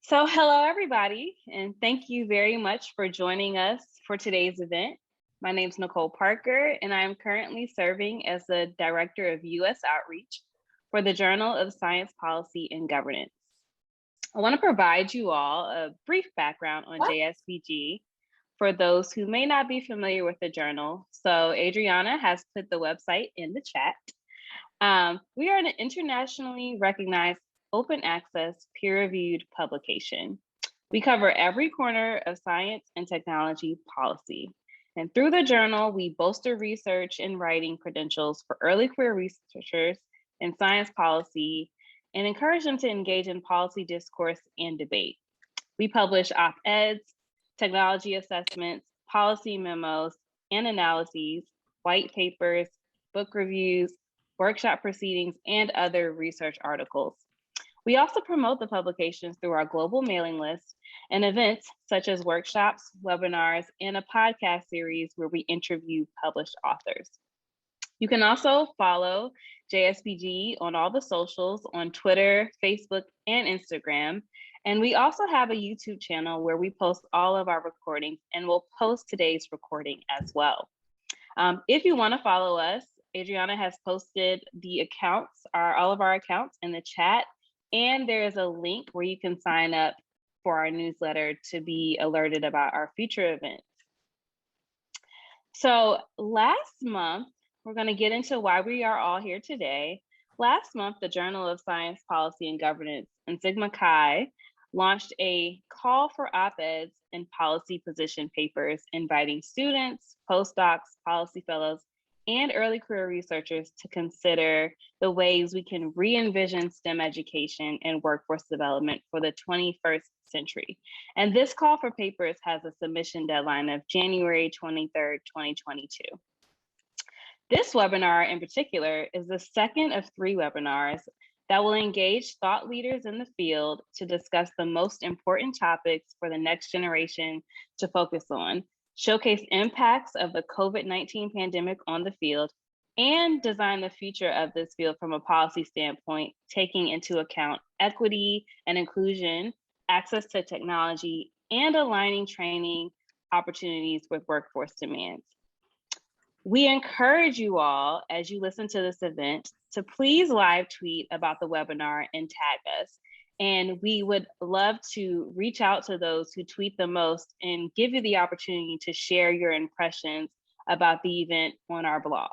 Hello everybody, and thank you very much for joining us for today's event. My name is Nicole Parker, and I am currently serving as the Director of U.S. Outreach for the Journal of Science Policy and Governance. I want to provide you all a brief background on JSPG for those who may not be familiar with the journal. So Adriana has put the website in the chat. We are an internationally recognized open access peer-reviewed publication. We cover every corner of science and technology policy. And through the journal, we bolster research and writing credentials for early career researchers in science policy and encourage them to engage in policy discourse and debate. We publish op-eds, technology assessments, policy memos and analyses, white papers, book reviews, workshop proceedings, and other research articles. We also promote the publications through our global mailing list and events such as workshops, webinars, and a podcast series where we interview published authors. You can also follow JSPG on all the socials on Twitter, Facebook, and Instagram. And we also have a YouTube channel where we post all of our recordings, and we'll post today's recording as well. If you want to follow us, Adriana has posted the accounts, all of our accounts in the chat, and there is a link where you can sign up for our newsletter to be alerted about our future events. So last month, we're going to get into why we are all here today. Last month, the Journal of Science Policy and Governance and Sigma Chi launched a call for op-eds and policy position papers, inviting students, postdocs, policy fellows, and early career researchers to consider the ways we can re-envision STEM education and workforce development for the 21st century. And this call for papers has a submission deadline of January 23rd, 2022. This webinar in particular is the second of 3 webinars that will engage thought leaders in the field to discuss the most important topics for the next generation to focus on, showcase impacts of the COVID-19 pandemic on the field, and design the future of this field from a policy standpoint, taking into account equity and inclusion, access to technology, and aligning training opportunities with workforce demands. We encourage you all, as you listen to this event, to please live tweet about the webinar and tag us. And we would love to reach out to those who tweet the most and give you the opportunity to share your impressions about the event on our blog.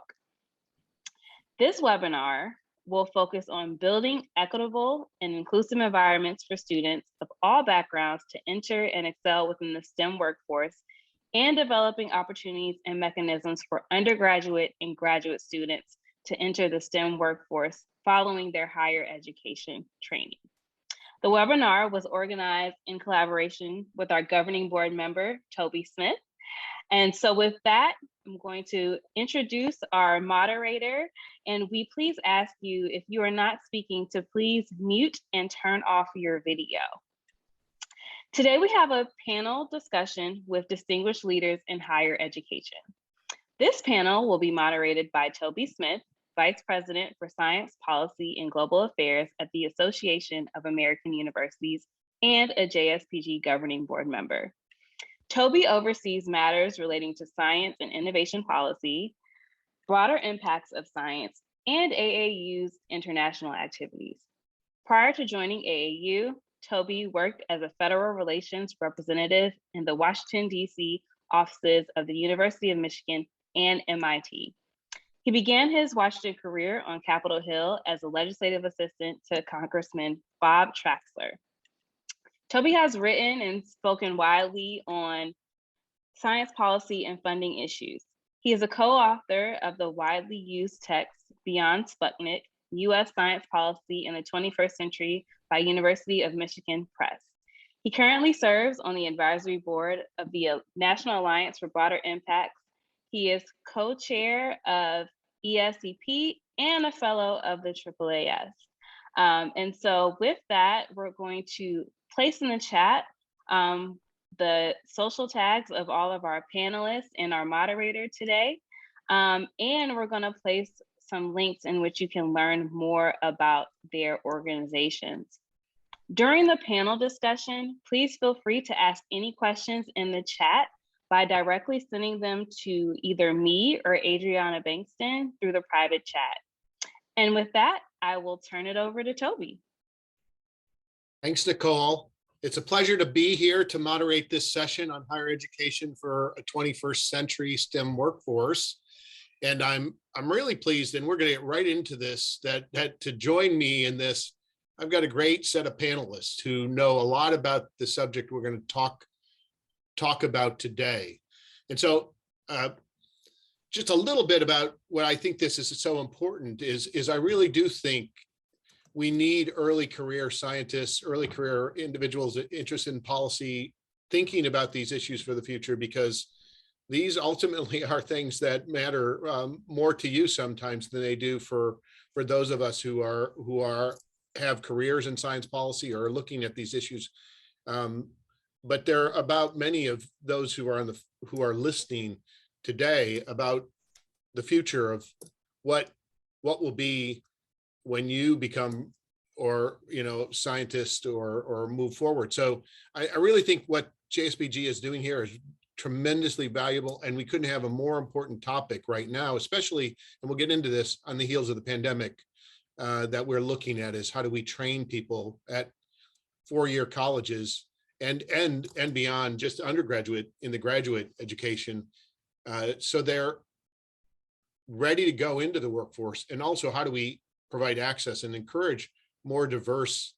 This webinar will focus on building equitable and inclusive environments for students of all backgrounds to enter and excel within the STEM workforce, and developing opportunities and mechanisms for undergraduate and graduate students to enter the STEM workforce following their higher education training. The webinar was organized in collaboration with our governing board member, Toby Smith. And so with that, I'm going to introduce our moderator, and we please ask you, if you are not speaking, to please mute and turn off your video. Today, we have a panel discussion with distinguished leaders in higher education. This panel will be moderated by Toby Smith, Vice President for Science Policy and Global Affairs at the Association of American Universities and a JSPG governing board member. Toby oversees matters relating to science and innovation policy, broader impacts of science, and AAU's international activities. Prior to joining AAU, Toby worked as a federal relations representative in the Washington, D.C. offices of the University of Michigan and MIT. He began his Washington career on Capitol Hill as a legislative assistant to Congressman Bob Traxler. Toby has written and spoken widely on science policy and funding issues. He is a co-author of the widely used text, Beyond Sputnik, U.S. Science Policy in the 21st Century by University of Michigan Press. He currently serves on the advisory board of the National Alliance for Broader Impacts. He is co-chair of ESCP and a fellow of the AAAS. And so with that, we're going to place in the chat the social tags of all of our panelists and our moderator today. And we're going to place some links in which you can learn more about their organizations. During the panel discussion, please feel free to ask any questions in the chat by directly sending them to either me or Adriana Bankston through the private chat. And with that, I will turn it over to Toby. Thanks, Nicole. It's a pleasure to be here to moderate this session on higher education for a 21st century STEM workforce. And I'm really pleased, and we're going to get right into this, that to join me in this, I've got a great set of panelists who know a lot about the subject we're going to talk about today. And so just a little bit about what I think this is so important is I really do think we need early career scientists, early career individuals interested in policy, thinking about these issues for the future, because these ultimately are things that matter more to you sometimes than they do for those of us who have careers in science policy or are looking at these issues. But they're about many of those who are listening today about the future of what will be when you become scientist or move forward. So I really think what JSPG is doing here is tremendously valuable, and we couldn't have a more important topic right now, especially, and we'll get into this on the heels of the pandemic, that we're looking at is how do we train people at four-year colleges and beyond, just undergraduate in the graduate education, so they're ready to go into the workforce. And also, how do we provide access and encourage a more diverse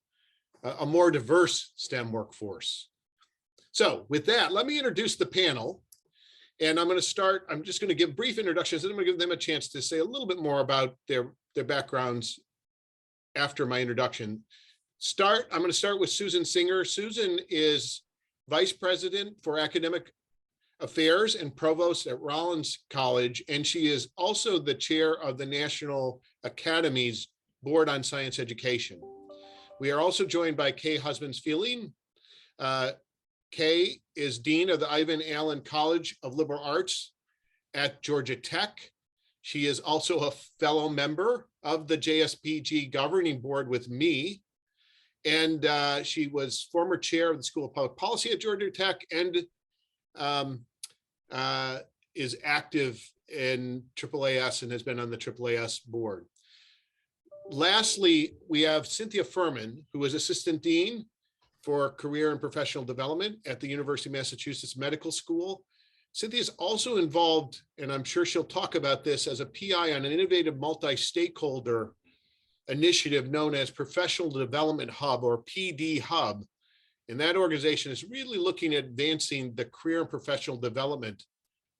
STEM workforce? So with that, let me introduce the panel. And I'm just going to give brief introductions, and I'm going to give them a chance to say a little bit more about their backgrounds after my introduction. I'm going to start with Susan Singer. Susan is Vice President for Academic Affairs and Provost at Rollins College, and she is also the chair of the National Academy's Board on Science Education. We are also joined by Kaye Fealing. Kaye is Dean of the Ivan Allen College of Liberal Arts at Georgia Tech. She is also a fellow member of the JSPG governing board with me. And she was former chair of the School of Public Policy at Georgia Tech and is active in AAAS and has been on the AAAS board. Lastly, we have Cynthia Furman, who is Assistant Dean for Career and Professional Development at the University of Massachusetts Medical School. Cynthia is also involved, and I'm sure she'll talk about this, as a PI on an innovative multi-stakeholder initiative known as Professional Development Hub, or PD Hub. And that organization is really looking at advancing the career and professional development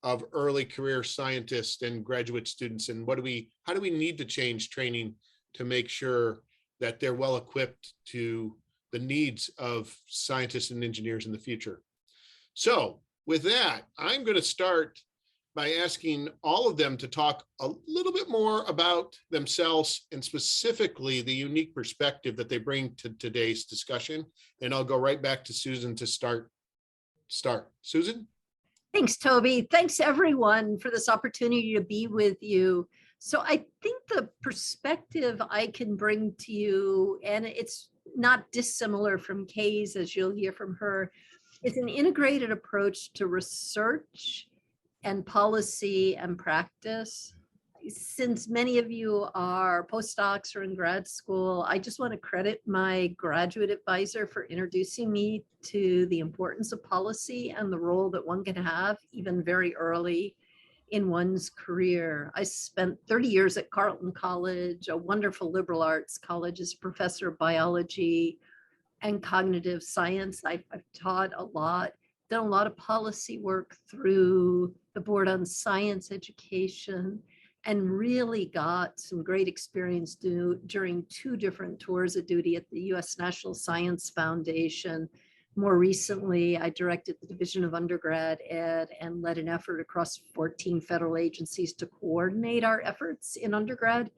of early career scientists and graduate students. And how do we need to change training to make sure that they're well equipped to the needs of scientists and engineers in the future? So with that, I'm going to start by asking all of them to talk a little bit more about themselves and specifically the unique perspective that they bring to today's discussion. And I'll go right back to Susan to start. Susan? Thanks, Toby. Thanks, everyone, for this opportunity to be with you. So I think the perspective I can bring to you, and it's not dissimilar from Kaye's, as you'll hear from her, is an integrated approach to research and policy and practice. Since many of you are postdocs or in grad school, I just want to credit my graduate advisor for introducing me to the importance of policy and the role that one can have even very early in one's career. I spent 30 years at Carleton College, a wonderful liberal arts college, as professor of biology and cognitive science. I've taught a lot, done a lot of policy work through the Board on Science Education, and really got some great experience during two different tours of duty at the U.S. National Science Foundation. More recently, I directed the Division of Undergrad Ed and led an effort across 14 federal agencies to coordinate our efforts in undergrad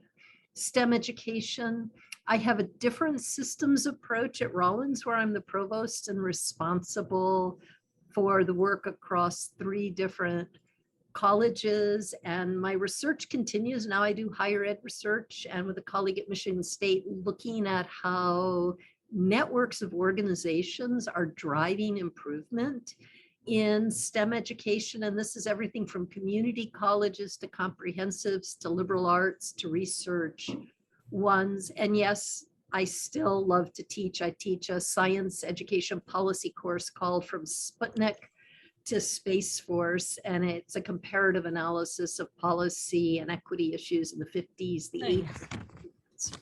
STEM education. I have a different systems approach at Rollins, where I'm the provost and responsible for the work across 3 different colleges, and my research continues. Now I do higher ed research, and with a colleague at Michigan State, looking at how networks of organizations are driving improvement in STEM education. And this is everything from community colleges to comprehensives to liberal arts to research ones. And yes, I still love to teach. I teach a science education policy course called From Sputnik to Space Force, and it's a comparative analysis of policy and equity issues in the 50s, the 80s.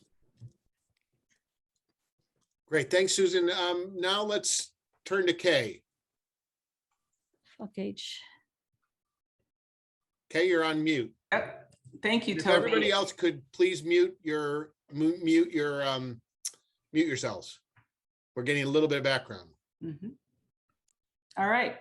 Great, thanks, Susan. Now let's turn to Kaye. Okay. Kaye, you're on mute. Yep. Thank you, If Toby. everybody else could please mute yourselves. We're getting a little bit of background. Mhm. All right.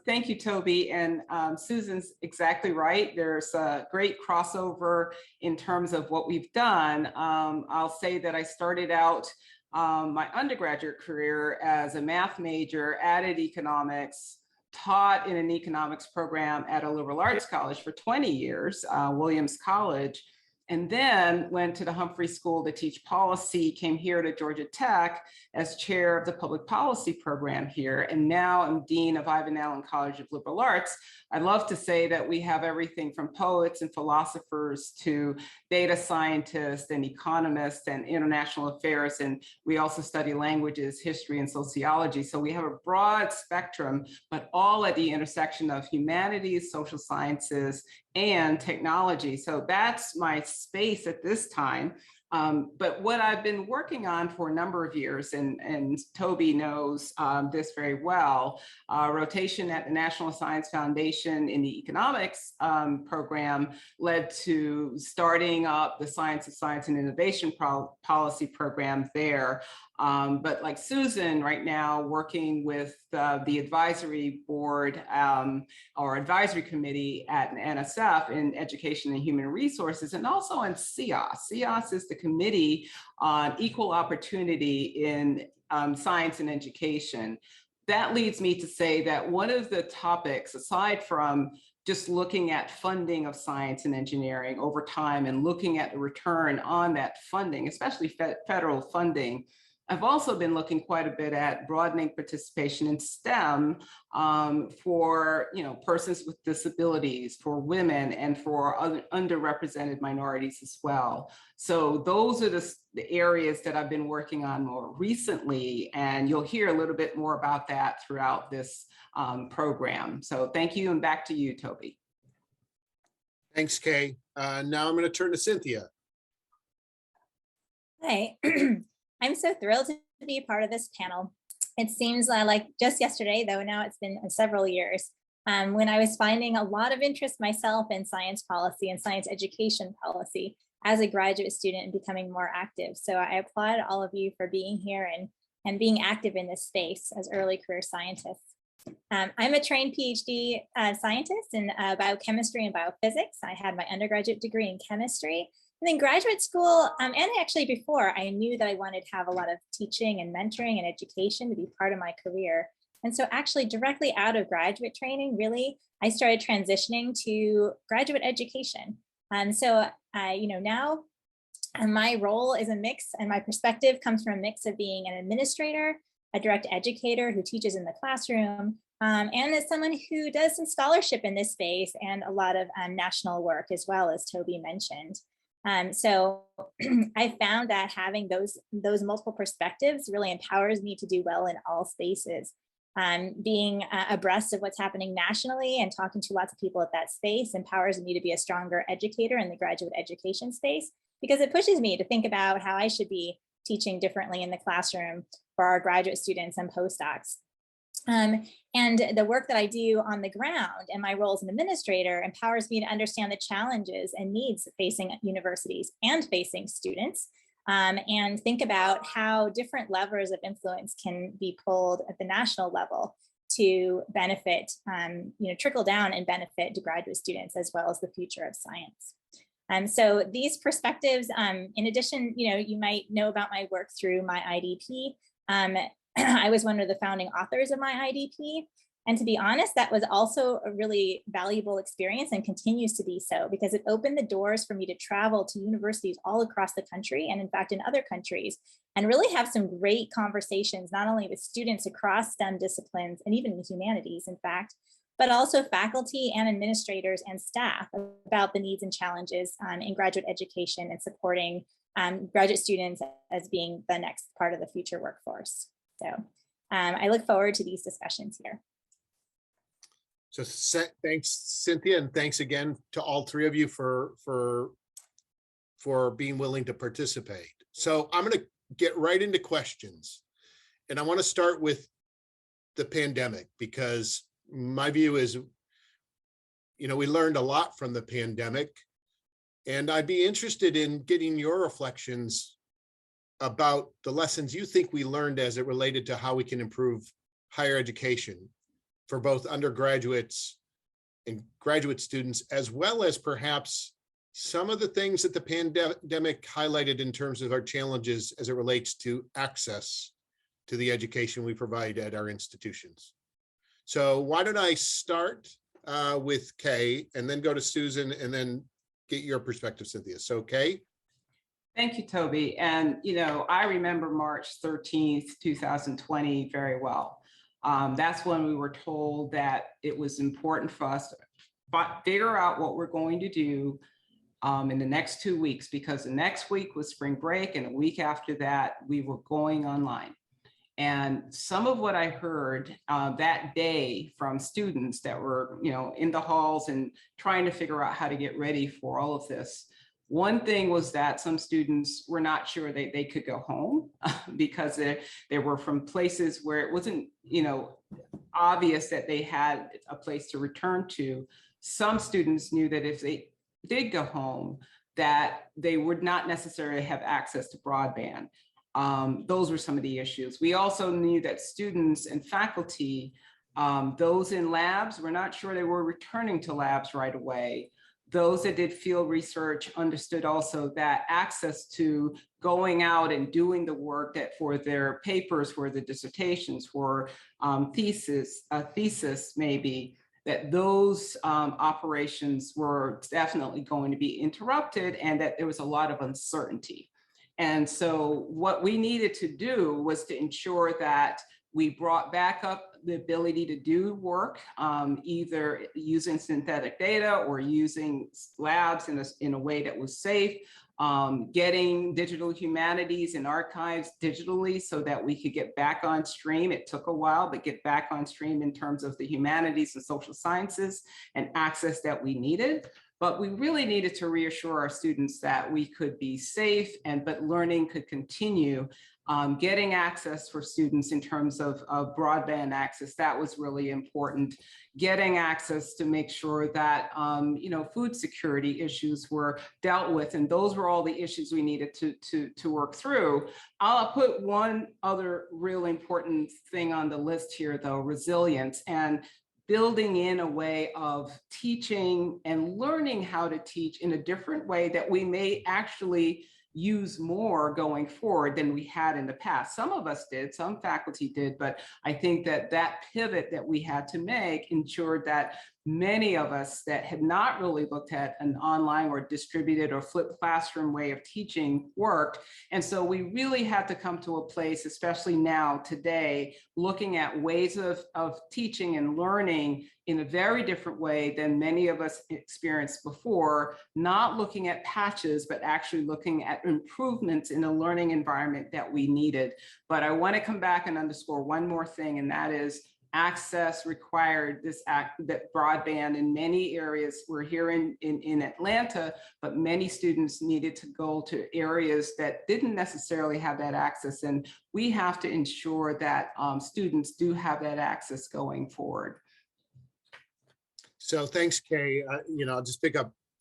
Thank you, Toby. And Susan's exactly right. There's a great crossover in terms of what we've done. I'll say that I started out my undergraduate career as a math major, added economics, taught in an economics program at a liberal arts college for 20 years, Williams College, and then went to the Humphrey School to teach policy, came here to Georgia Tech as chair of the public policy program here, and now I'm dean of Ivan Allen College of Liberal Arts. I love to say that we have everything from poets and philosophers to data scientists and economists and international affairs, and we also study languages, history, and sociology. So we have a broad spectrum, but all at the intersection of humanities, social sciences, and technology. So that's my space at this time. But what I've been working on for a number of years, and Toby knows this very well, rotation at the National Science Foundation in the economics program led to starting up the Science of Science and Innovation policy program there. But like Susan right now, working with the advisory board or advisory committee at NSF in Education and Human Resources, and also on CEOS. CEOS is the Committee on Equal Opportunity in Science and Education. That leads me to say that one of the topics, aside from just looking at funding of science and engineering over time and looking at the return on that funding, especially federal funding, I've also been looking quite a bit at broadening participation in STEM for persons with disabilities, for women, and for other underrepresented minorities as well. So those are the areas that I've been working on more recently, and you'll hear a little bit more about that throughout this program. So thank you, and back to you, Toby. Thanks, Kaye. Now I'm going to turn to Cynthia. Hi. I'm so thrilled to be a part of this panel. It seems like just yesterday, though now it's been several years, when I was finding a lot of interest myself in science policy and science education policy as a graduate student and becoming more active. So I applaud all of you for being here and being active in this space as early career scientists. I'm a trained PhD scientist in biochemistry and biophysics. I had my undergraduate degree in chemistry. And then graduate school, and actually before, I knew that I wanted to have a lot of teaching and mentoring and education to be part of my career. And so actually directly out of graduate training, really, I started transitioning to graduate education. So now my role is a mix, and my perspective comes from a mix of being an administrator, a direct educator who teaches in the classroom, and as someone who does some scholarship in this space and a lot of national work as well, as Toby mentioned. So I found that having those multiple perspectives really empowers me to do well in all spaces. Being abreast of what's happening nationally and talking to lots of people at that space empowers me to be a stronger educator in the graduate education space, because it pushes me to think about how I should be teaching differently in the classroom for our graduate students and postdocs. And the work that I do on the ground and my role as an administrator empowers me to understand the challenges and needs facing universities and facing students, and think about how different levers of influence can be pulled at the national level to benefit, trickle down and benefit to graduate students as well as the future of science. So these perspectives, in addition, you might know about my work through my IDP. I was one of the founding authors of my IDP. And to be honest, that was also a really valuable experience and continues to be so, because it opened the doors for me to travel to universities all across the country and in fact in other countries, and really have some great conversations, not only with students across STEM disciplines and even the humanities, in fact, but also faculty and administrators and staff about the needs and challenges in graduate education and supporting graduate students as being the next part of the future workforce. So I look forward to these discussions here. So thanks, Cynthia, and thanks again to all three of you for being willing to participate. So I'm going to get right into questions, and I want to start with the pandemic, because my view is, you know, we learned a lot from the pandemic, and I'd be interested in getting your reflections about the lessons you think we learned as it related to how we can improve higher education for both undergraduates and graduate students, as well as perhaps some of the things that the pandemic highlighted in terms of our challenges as it relates to access to the education we provide at our institutions. So why don't I start with Kaye and then go to Susan and then get your perspective, Cynthia. So Kaye? Thank you, Toby. And, you know, I remember March 13th, 2020 very well. That's when we were told that it was important for us to figure out what we're going to do in the next 2 weeks, because the next week was spring break, and a week after that, we were going online. And some of what I heard that day from students that were, you know, in the halls and trying to figure out how to get ready for all of this. One thing was that some students were not sure they could go home because they were from places where it wasn't, you know, obvious that they had a place to return to. Some students knew that if they did go home, that they would not necessarily have access to broadband. Those were some of the issues. We also knew that students and faculty, those in labs, were not sure they were returning to labs right away. Those that did field research understood also that access to going out and doing the work that for their papers, for the dissertations, for thesis maybe, that those operations were definitely going to be interrupted, and that there was a lot of uncertainty. And so what we needed to do was to ensure that we brought back up the ability to do work, either using synthetic data or using labs in a way that was safe, getting digital humanities and archives digitally so that we could get back on stream. It took a while, but get back on stream in terms of the humanities and social sciences and access that we needed. But we really needed to reassure our students that we could be safe, but learning could continue. Getting access for students in terms of broadband access, that was really important. Getting access to make sure that you know, food security issues were dealt with, and those were all the issues we needed to work through. I'll put one other really important thing on the list here, though: resilience, and building in a way of teaching and learning how to teach in a different way that we may actually use more going forward than we had in the past. Some of us did, some faculty did, but I think that that pivot that we had to make ensured that many of us that had not really looked at an online or distributed or flipped classroom way of teaching worked. And so we really had to come to a place, especially now today, looking at ways of teaching and learning in a very different way than many of us experienced before, not looking at patches, but actually looking at improvements in the learning environment that we needed. But I want to come back and underscore one more thing, and that is access required that broadband in many areas. We're here in Atlanta, but many students needed to go to areas that didn't necessarily have that access. And we have to ensure that students do have that access going forward. So thanks, Kaye. You know, I'll just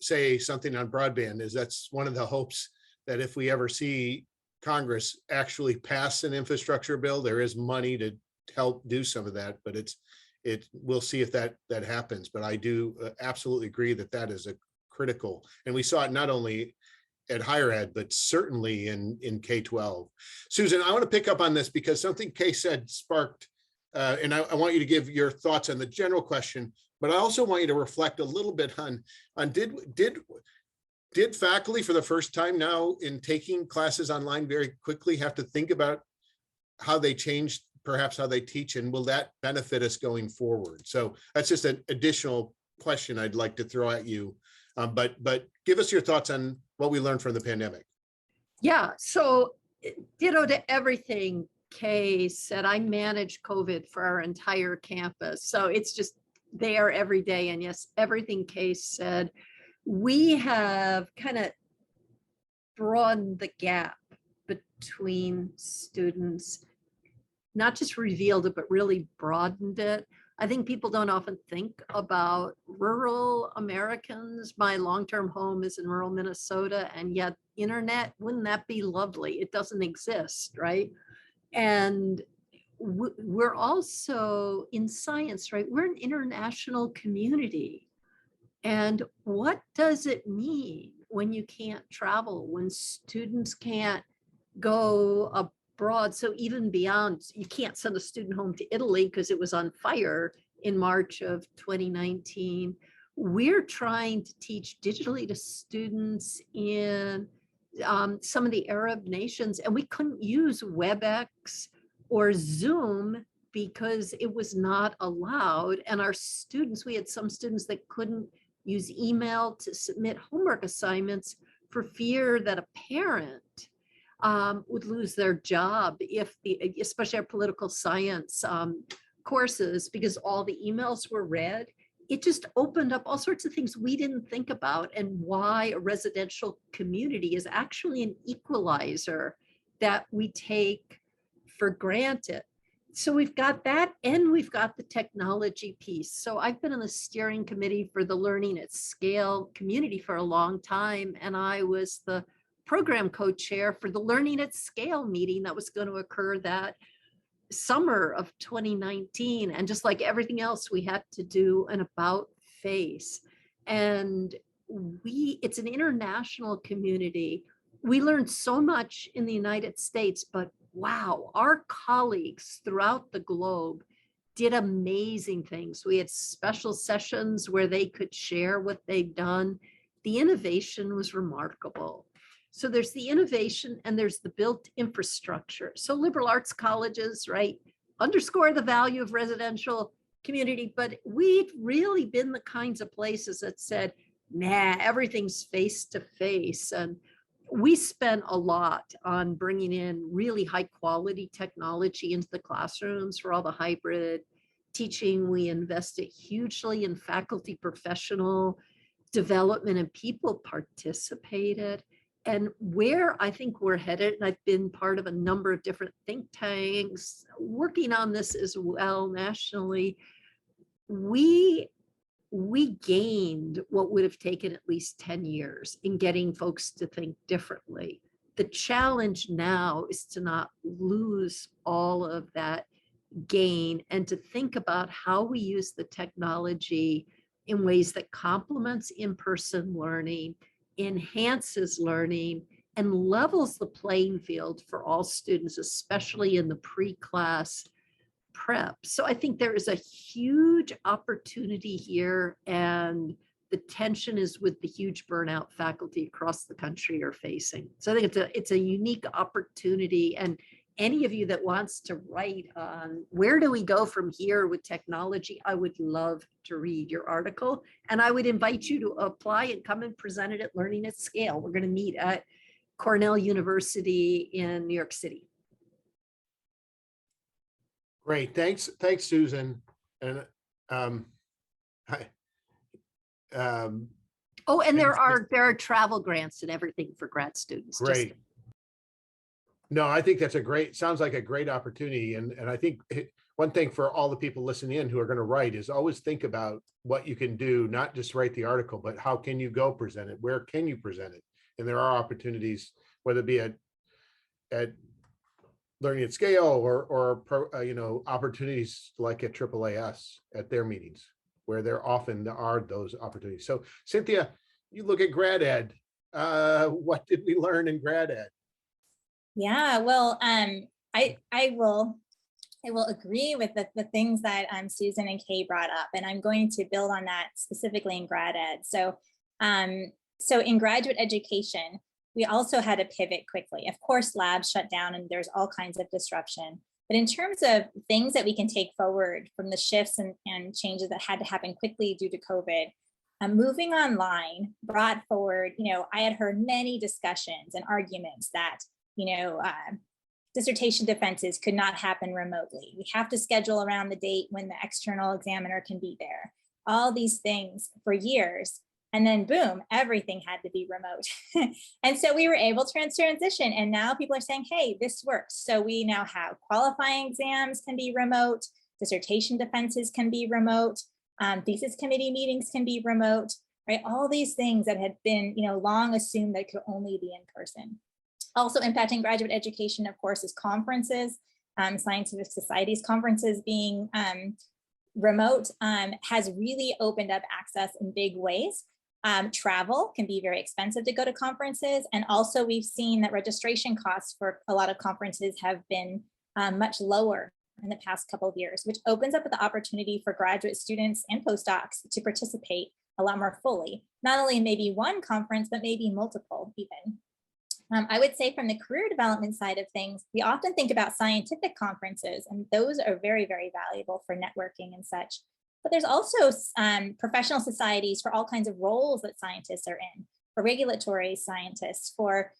say something on broadband. Is that's one of the hopes that if we ever see Congress actually pass an infrastructure bill, there is money to help do some of that, but we'll see if that happens. But I do absolutely agree that that is a critical, and we saw it not only at higher ed, but certainly in K-12. Susan, I want to pick up on this because something Kaye said sparked and I want you to give your thoughts on the general question, but I also want you to reflect a little bit on did faculty for the first time now in taking classes online very quickly have to think about how they changed, perhaps how they teach, and will that benefit us going forward? So that's just an additional question I'd like to throw at you. But give us your thoughts on what we learned from the pandemic. Yeah, so ditto to everything Kaye said. I manage COVID for our entire campus. So it's just there every day. And yes, everything Kaye said, we have kind of broadened the gap between students, not just revealed it, but really broadened it. I think people don't often think about rural Americans. My long-term home is in rural Minnesota, and yet internet, wouldn't that be lovely? It doesn't exist, right? And we're also in science, right? We're an international community. And what does it mean when you can't travel, when students can't go abroad? So even beyond, you can't send a student home to Italy because it was on fire in March of 2019. We're trying to teach digitally to students in some of the Arab nations, and we couldn't use WebEx or Zoom because it was not allowed. And our students, we had some students that couldn't use email to submit homework assignments for fear that a parent would lose their job if especially our political science courses, because all the emails were read. It just opened up all sorts of things we didn't think about, and why a residential community is actually an equalizer that we take for granted. So we've got that, and we've got the technology piece. So I've been on the steering committee for the Learning at Scale community for a long time, and I was the program co-chair for the Learning at Scale meeting that was going to occur that summer of 2019. And just like everything else, we had to do an about face. And it's an international community. We learned so much in the United States, but wow, our colleagues throughout the globe did amazing things. We had special sessions where they could share what they'd done. The innovation was remarkable. So there's the innovation and there's the built infrastructure. So liberal arts colleges, right, underscore the value of residential community, but we'd really been the kinds of places that said, nah, everything's face to face. And we spent a lot on bringing in really high quality technology into the classrooms for all the hybrid teaching. We invested hugely in faculty professional development, and people participated. And where I think we're headed, and I've been part of a number of different think tanks working on this as well nationally, we gained what would have taken at least 10 years in getting folks to think differently. The challenge now is to not lose all of that gain and to think about how we use the technology in ways that complements in-person learning, enhances learning, and levels the playing field for all students, especially in the pre-class prep. So I think there is a huge opportunity here, and the tension is with the huge burnout faculty across the country are facing. So I think it's a unique opportunity, and any of you that wants to write on where do we go from here with technology, I would love to read your article, and I would invite you to apply and come and present it at Learning at Scale. We're going to meet at Cornell University in New York City. Great, thanks, Susan. And oh, and there are travel grants and everything for grad students. Great. No, I think that's sounds like a great opportunity. And I think one thing for all the people listening in who are going to write is always think about what you can do, not just write the article, but how can you go present it? Where can you present it? And there are opportunities, whether it be at Learning at Scale or opportunities like at AAAS at their meetings, where there often are those opportunities. So Cynthia, you look at grad ed. What did we learn in grad ed? Yeah, well, I will I will agree with the things that Susan and Kaye brought up, and I'm going to build on that specifically in grad ed. So in graduate education, we also had to pivot quickly. Of course, labs shut down and there's all kinds of disruption. But in terms of things that we can take forward from the shifts and changes that had to happen quickly due to COVID, moving online brought forward, I had heard many discussions and arguments that, dissertation defenses could not happen remotely. We have to schedule around the date when the external examiner can be there. All these things for years. And then boom, everything had to be remote. And so we were able to transition. And now people are saying, hey, this works. So we now have qualifying exams can be remote, dissertation defenses can be remote, thesis committee meetings can be remote, right? All these things that had been, long assumed that could only be in person. Also impacting graduate education, of course, is conferences, scientific societies conferences being remote has really opened up access in big ways. Travel can be very expensive to go to conferences. And also we've seen that registration costs for a lot of conferences have been much lower in the past couple of years, which opens up the opportunity for graduate students and postdocs to participate a lot more fully, not only maybe one conference, but maybe multiple even. I would say from the career development side of things, we often think about scientific conferences, and those are very, very valuable for networking and such. But there's also professional societies for all kinds of roles that scientists are in, for regulatory scientists, for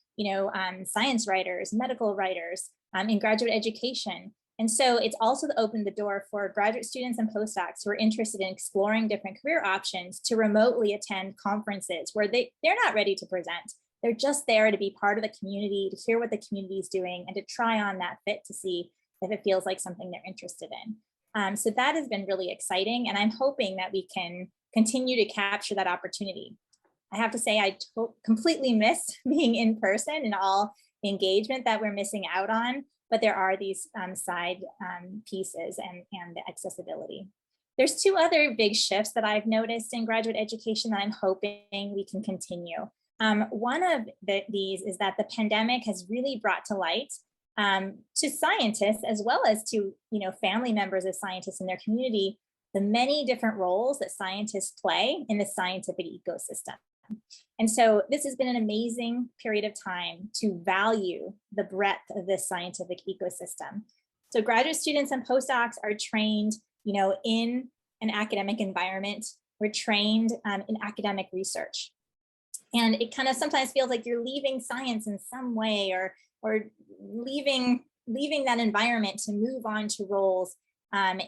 science writers, medical writers, in graduate education. And so it's also opened the door for graduate students and postdocs who are interested in exploring different career options to remotely attend conferences where they're not ready to present. They're just there to be part of the community, to hear what the community is doing, and to try on that fit to see if it feels like something they're interested in. So that has been really exciting, and I'm hoping that we can continue to capture that opportunity. I have to say I completely miss being in person and all the engagement that we're missing out on, but there are these side pieces and the accessibility. There's two other big shifts that I've noticed in graduate education that I'm hoping we can continue. One of these is that the pandemic has really brought to light to scientists, as well as to family members of scientists in their community, the many different roles that scientists play in the scientific ecosystem. And so this has been an amazing period of time to value the breadth of this scientific ecosystem. So graduate students and postdocs are trained, in an academic environment. We're trained in academic research. And it kind of sometimes feels like you're leaving science in some way, or leaving that environment to move on to roles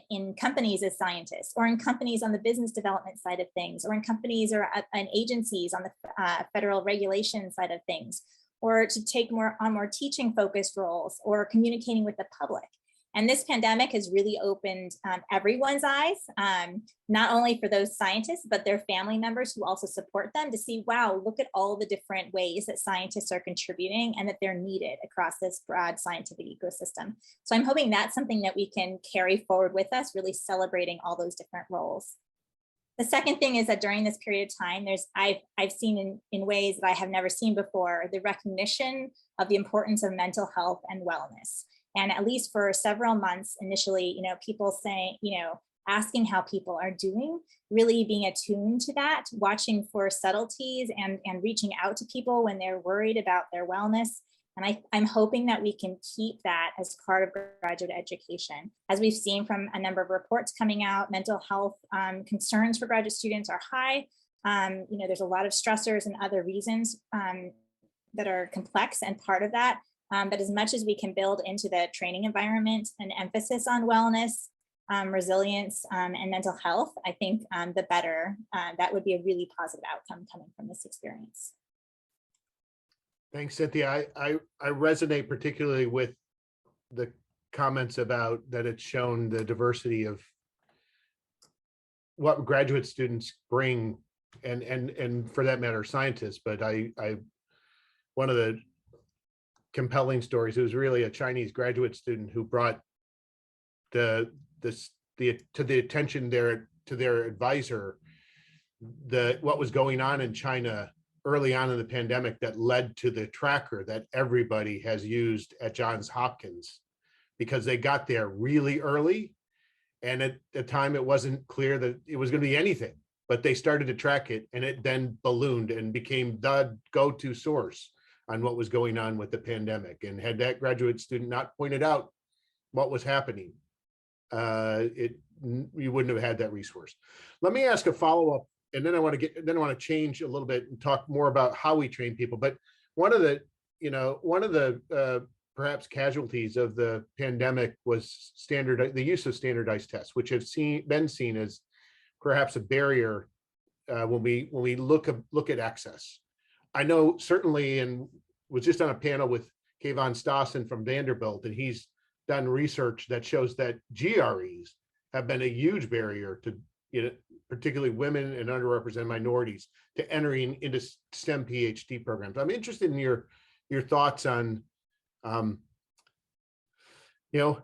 in companies as scientists, or in companies on the business development side of things, or in companies or in agencies on the federal regulation side of things, or to take more teaching focused roles, or communicating with the public. And this pandemic has really opened everyone's eyes, not only for those scientists, but their family members who also support them, to see, wow, look at all the different ways that scientists are contributing and that they're needed across this broad scientific ecosystem. So I'm hoping that's something that we can carry forward with us, really celebrating all those different roles. The second thing is that during this period of time, I've seen in ways that I have never seen before, the recognition of the importance of mental health and wellness. And at least for several months initially, people saying, asking how people are doing, really being attuned to that, watching for subtleties and reaching out to people when they're worried about their wellness. And I'm hoping that we can keep that as part of graduate education. As we've seen from a number of reports coming out, mental health concerns for graduate students are high. There's a lot of stressors and other reasons that are complex and part of that. But as much as we can build into the training environment an emphasis on wellness, resilience, and mental health, I think the better. That would be a really positive outcome coming from this experience. Thanks, Cynthia. I resonate particularly with the comments about that it's shown the diversity of what graduate students bring, and for that matter, scientists. But one of the compelling stories, it was really a Chinese graduate student who brought to the attention to their advisor what was going on in China early on in the pandemic that led to the tracker that everybody has used at Johns Hopkins, because they got there really early. And at the time, it wasn't clear that it was going to be anything, but they started to track it, and it then ballooned and became the go-to source on what was going on with the pandemic. And had that graduate student not pointed out what was happening, you wouldn't have had that resource. Let me ask a follow-up, and then I want to change a little bit and talk more about how we train people. But one of the perhaps casualties of the pandemic was the use of standardized tests, which have been seen as perhaps a barrier when we look at access. I know certainly, and was just on a panel with Kaye von Stassen from Vanderbilt, and he's done research that shows that GREs have been a huge barrier to, particularly women and underrepresented minorities, to entering into STEM PhD programs. I'm interested in your thoughts on,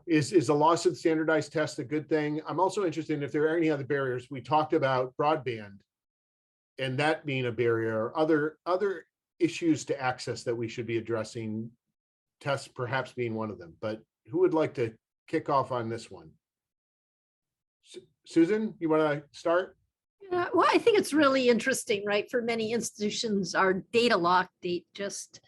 is the loss of standardized tests a good thing? I'm also interested in if there are any other barriers. We talked about broadband and that being a barrier, other issues to access that we should be addressing, tests perhaps being one of them. But who would like to kick off on this one? Susan, you want to start? Yeah, well, I think it's really interesting, right? For many institutions, our data lock date just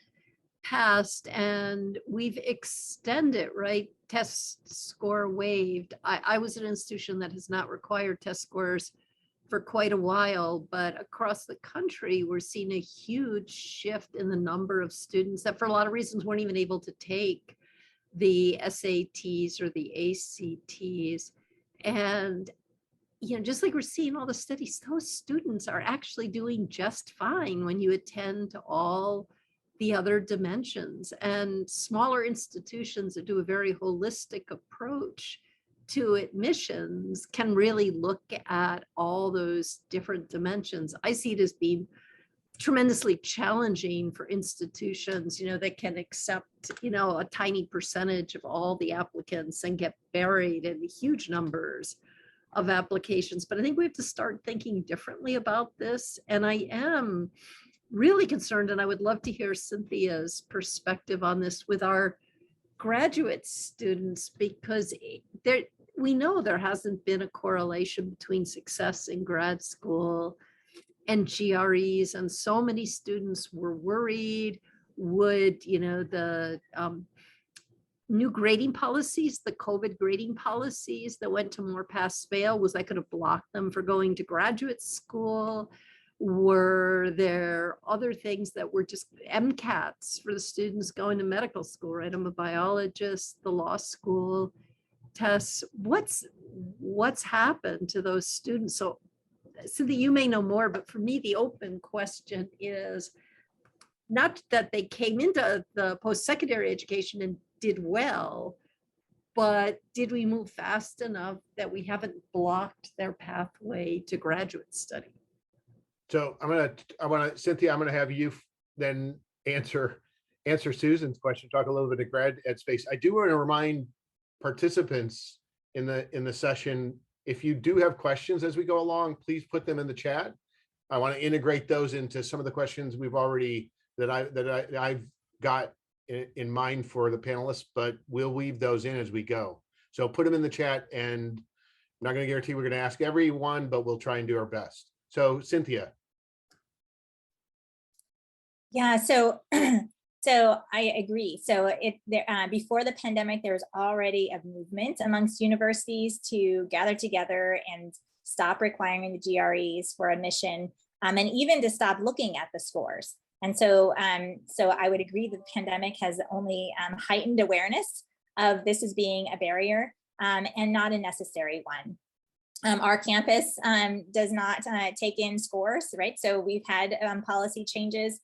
passed and we've extended, right? Test score waived. I was an institution that has not required test scores for quite a while, but across the country, we're seeing a huge shift in the number of students that for a lot of reasons weren't even able to take the SATs or the ACTs. And just like we're seeing all the studies, those students are actually doing just fine when you attend to all the other dimensions. And smaller institutions that do a very holistic approach to admissions can really look at all those different dimensions. I see it as being tremendously challenging for institutions, that can accept, a tiny percentage of all the applicants and get buried in huge numbers of applications. But I think we have to start thinking differently about this. And I am really concerned, and I would love to hear Cynthia's perspective on this with our graduate students, because we know there hasn't been a correlation between success in grad school and GREs, and so many students were worried, would, the new grading policies, the COVID grading policies that went to more pass-fail, was that going to block them for going to graduate school? Were there other things that were just MCATs for the students going to medical school, right? I'm a biologist, the law school tests. What's happened to those students? So Cynthia, you may know more, but for me, the open question is not that they came into the post-secondary education and did well, but did we move fast enough that we haven't blocked their pathway to graduate study? So Cynthia, I'm gonna have you then answer Susan's question, talk a little bit of grad ed space. I do want to remind participants in the session, if you do have questions as we go along, please put them in the chat. I want to integrate those into some of the questions we've already I've got in mind for the panelists, but we'll weave those in as we go. So put them in the chat, and I'm not going to guarantee we're going to ask everyone, but we'll try and do our best. So Cynthia. Yeah, so I agree. So before the pandemic, there was already a movement amongst universities to gather together and stop requiring the GREs for admission, and even to stop looking at the scores. And so I would agree that the pandemic has only heightened awareness of this as being a barrier and not a necessary one. Our campus does not take in scores, right? So we've had policy changes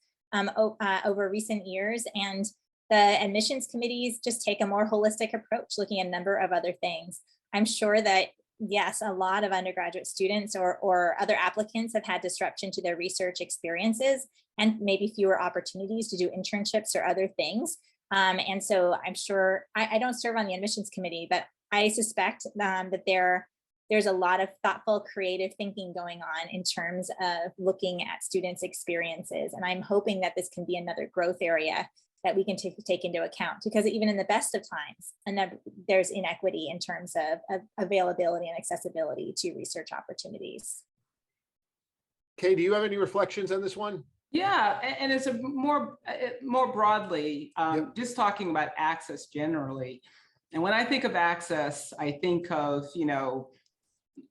over recent years, and the admissions committees just take a more holistic approach, looking at a number of other things. I'm sure that, yes, a lot of undergraduate students or other applicants have had disruption to their research experiences and maybe fewer opportunities to do internships or other things. And so I'm sure, I don't serve on the admissions committee, but I suspect that there's a lot of thoughtful, creative thinking going on in terms of looking at students' experiences. And I'm hoping that this can be another growth area that we can take into account, because even in the best of times, there's inequity in terms of availability and accessibility to research opportunities. Kaye, do you have any reflections on this one? Yeah, and it's a more broadly, just talking about access generally. And when I think of access, I think of,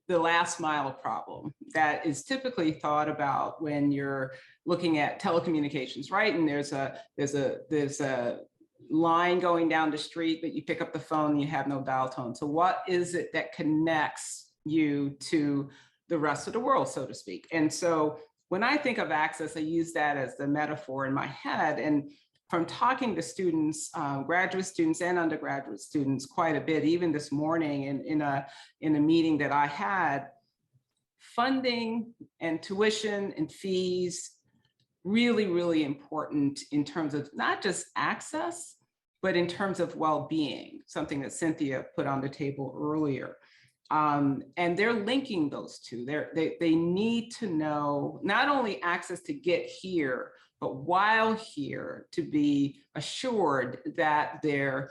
the last mile problem that is typically thought about when you're looking at telecommunications, right? And there's a line going down the street, but you pick up the phone and you have no dial tone. So what is it that connects you to the rest of the world, so to speak? And so when I think of access, I use that as the metaphor in my head. And from talking to students, graduate students and undergraduate students quite a bit, even this morning in a meeting that I had, funding and tuition and fees, really, really important in terms of not just access, but in terms of well-being, something that Cynthia put on the table earlier. And they're linking those two. They need to know not only access to get here, but while here to be assured that their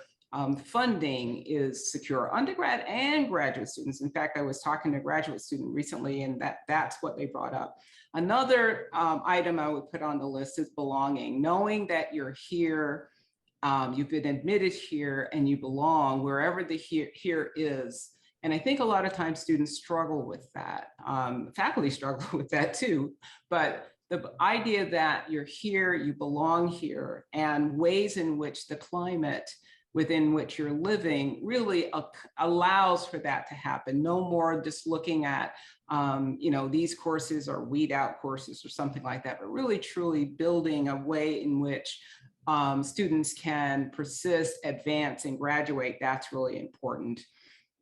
funding is secure, undergrad and graduate students. In fact, I was talking to a graduate student recently, and that's what they brought up. Another item I would put on the list is belonging, knowing that you're here, you've been admitted here, and you belong wherever the here is. And I think a lot of times students struggle with that. Faculty struggle with that too, but the idea that you're here, you belong here, and ways in which the climate within which you're living really allows for that to happen. No more just looking at, these courses are weed out courses or something like that, but really truly building a way in which students can persist, advance, and graduate. That's really important.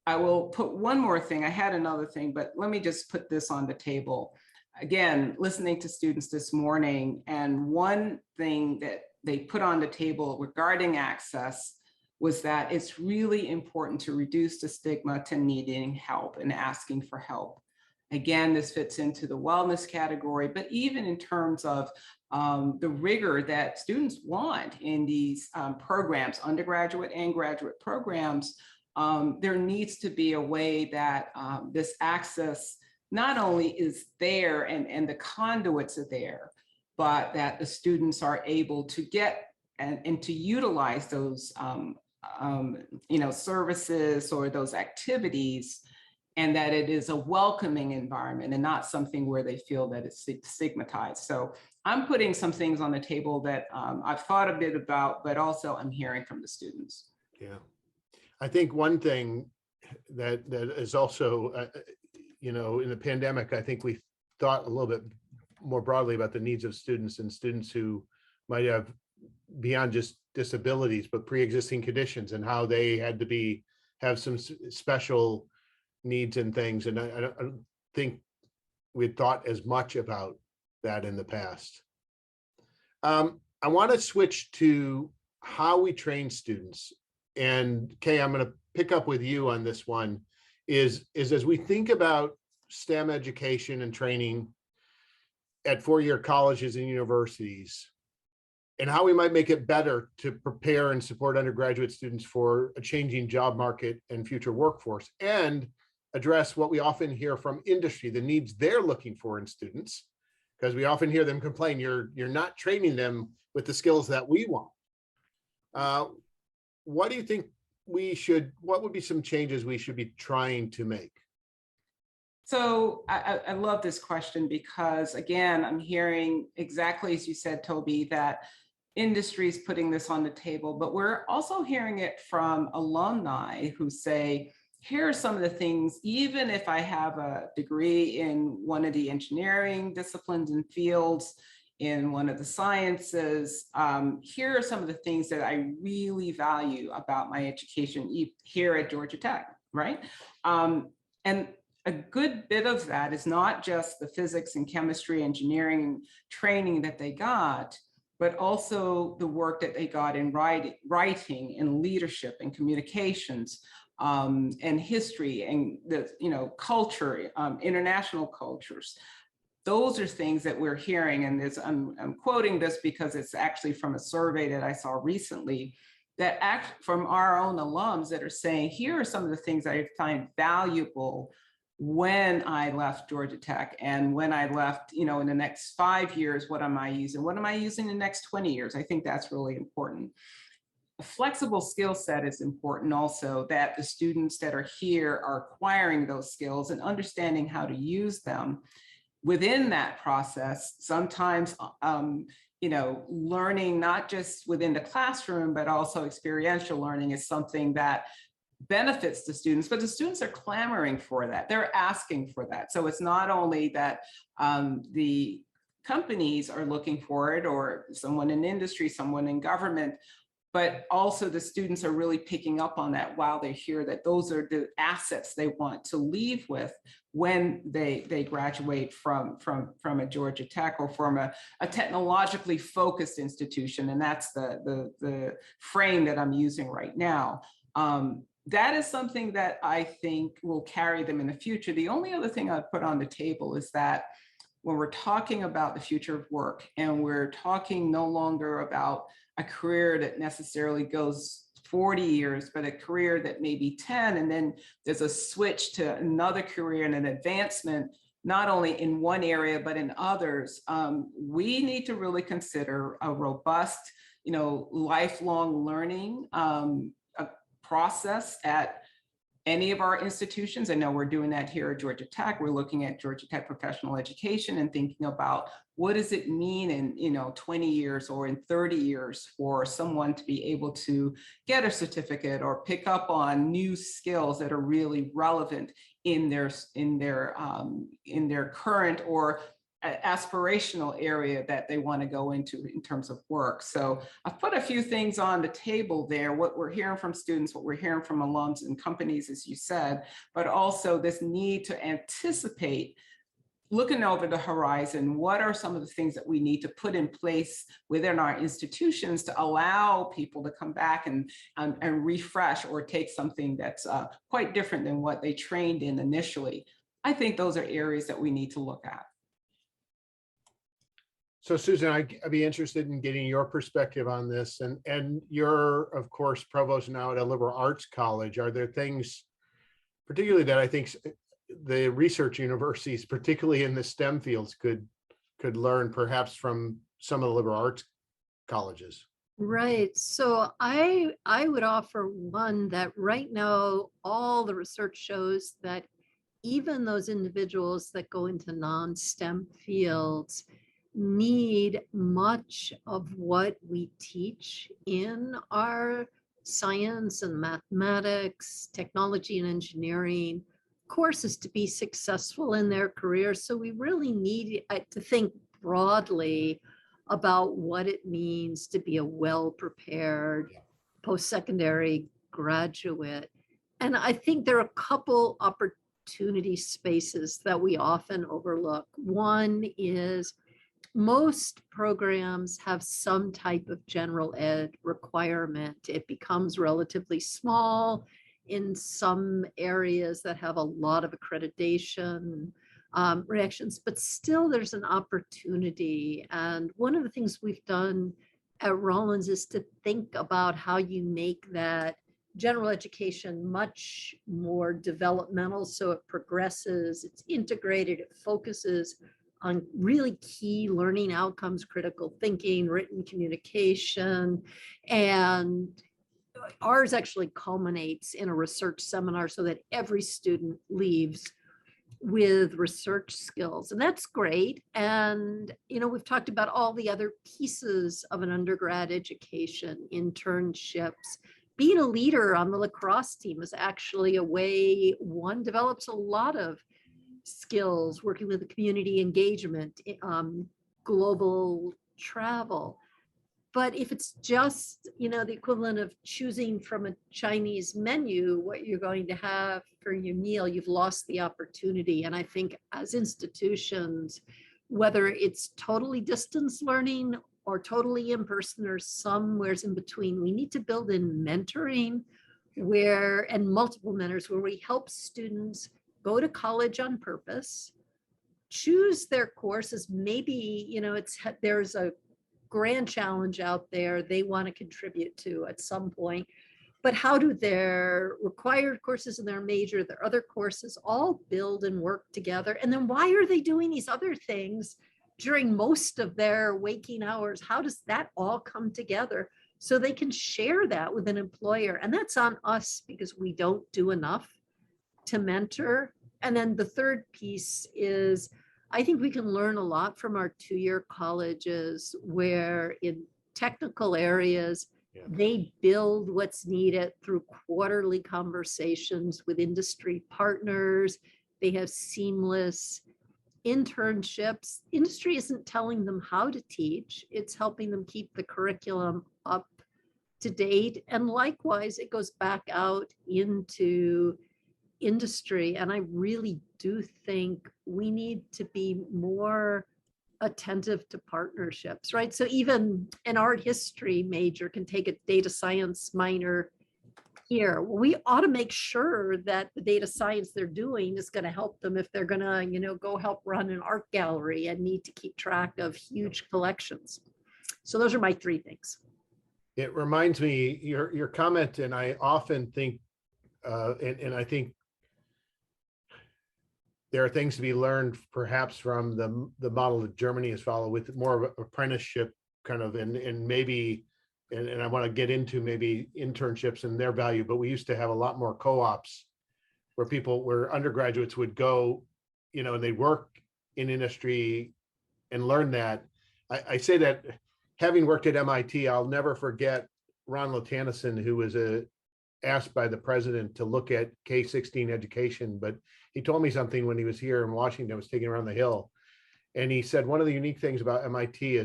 I will put one more thing. I had another thing, but let me just put this on the table. Again, listening to students this morning, and one thing that they put on the table regarding access was that it's really important to reduce the stigma to needing help and asking for help. Again, this fits into the wellness category, but even in terms of the rigor that students want in these programs, undergraduate and graduate programs, there needs to be a way that this access not only is there and the conduits are there, but that the students are able to get and to utilize those services or those activities, and that it is a welcoming environment and not something where they feel that it's stigmatized. So I'm putting some things on the table that I've thought a bit about, but also I'm hearing from the students. Yeah, I think one thing that is also, in the pandemic, I think we thought a little bit more broadly about the needs of students and students who might have beyond just disabilities, but pre-existing conditions, and how they had to have some special needs and things. And I don't think we thought as much about that in the past. I want to switch to how we train students. And Kaye, I'm going to pick up with you on this one, is as we think about STEM education and training at four-year colleges and universities, and how we might make it better to prepare and support undergraduate students for a changing job market and future workforce, and address what we often hear from industry, the needs they're looking for in students, because we often hear them complain, you're not training them with the skills that we want. What do you think what would be some changes we should be trying to make? So I love this question because, again, I'm hearing exactly as you said, Toby, that industry is putting this on the table, but we're also hearing it from alumni who say, here are some of the things, even if I have a degree in one of the engineering disciplines and fields, in one of the sciences, here are some of the things that I really value about my education here at Georgia Tech, right? And a good bit of that is not just the physics and chemistry, engineering training that they got, but also the work that they got in writing and leadership and communications, and history and the culture, international cultures. those are things that we're hearing. And I'm quoting this because it's actually from a survey that I saw recently that from our own alums that are saying, here are some of the things I find valuable when I left Georgia Tech, and when I left, in the next 5 years, what am I using? What am I using in the next 20 years? I think that's really important. A flexible skill set is important also, that the students that are here are acquiring those skills and understanding how to use them. Within that process, sometimes, learning not just within the classroom, but also experiential learning is something that benefits the students, but the students are clamoring for that. They're asking for that. So it's not only that the companies are looking for it, or someone in industry, someone in government, but also the students are really picking up on that while they hear that those are the assets they want to leave with when they graduate from a Georgia Tech or from a technologically focused institution. And that's the frame that I'm using right now. That is something that I think will carry them in the future. The only other thing I'd put on the table is that when we're talking about the future of work, and we're talking no longer about a career that necessarily goes 40 years, but a career that may be 10, and then there's a switch to another career and an advancement, not only in one area, but in others, we need to really consider a robust, lifelong learning process at any of our institutions. I know we're doing that here at Georgia Tech. We're looking at Georgia Tech professional education and thinking about what does it mean in 20 years or in 30 years for someone to be able to get a certificate or pick up on new skills that are really relevant in their current or aspirational area that they want to go into in terms of work. So I've put a few things on the table there, what we're hearing from students, what we're hearing from alums and companies, as you said, but also this need to anticipate, looking over the horizon, what are some of the things that we need to put in place within our institutions to allow people to come back and refresh or take something that's quite different than what they trained in initially. I think those are areas that we need to look at. So Susan, I'd be interested in getting your perspective on this. And you're, of course, provost now at a liberal arts college. Are there things particularly that I think the research universities, particularly in the STEM fields, could learn perhaps from some of the liberal arts colleges? Right. So I would offer one that right now, all the research shows that even those individuals that go into non-STEM fields need much of what we teach in our science and mathematics, technology and engineering courses to be successful in their careers. So we really need to think broadly about what it means to be a well-prepared post-secondary graduate. And I think there are a couple opportunity spaces that we often overlook. One is most programs have some type of general ed requirement. It becomes relatively small in some areas that have a lot of accreditation reactions, but still there's an opportunity. And one of the things we've done at Rollins is to think about how you make that general education much more developmental, so it progresses, it's integrated, it focuses on really key learning outcomes, critical thinking, written communication. And ours actually culminates in a research seminar so that every student leaves with research skills. And that's great. And, we've talked about all the other pieces of an undergrad education, internships. Being a leader on the lacrosse team is actually a way one develops a lot of skills, working with the community engagement, global travel. But if it's just, the equivalent of choosing from a Chinese menu what you're going to have for your meal, you've lost the opportunity. And I think as institutions, whether it's totally distance learning or totally in person or somewhere in between, we need to build in mentoring and multiple mentors where we help students go to college on purpose, choose their courses. Maybe, there's a grand challenge out there they want to contribute to at some point. But how do their required courses in their major, their other courses all build and work together? And then why are they doing these other things during most of their waking hours? How does that all come together so they can share that with an employer? And that's on us because we don't do enough to mentor. And then the third piece is, I think we can learn a lot from our two-year colleges where in technical areas, they build what's needed through quarterly conversations with industry partners. They have seamless internships. Industry isn't telling them how to teach. It's helping them keep the curriculum up to date. And likewise, it goes back out into industry. And I really do think we need to be more attentive to partnerships, right? So even an art history major can take a data science minor here. Well, we ought to make sure that the data science they're doing is going to help them if they're going to, go help run an art gallery and need to keep track of huge collections. So those are my three things. It reminds me, your comment, and I often think, and I think there are things to be learned perhaps from the model that Germany has followed with more of an apprenticeship kind of, and maybe, and I want to get into maybe internships and their value, but we used to have a lot more co-ops where undergraduates would go, and they work in industry and learn that. I say that having worked at MIT, I'll never forget Ronald Tannison, who was asked by the president to look at K-16 education, but he told me something when he was here in Washington, was taking around the Hill. And he said, one of the unique things about MIT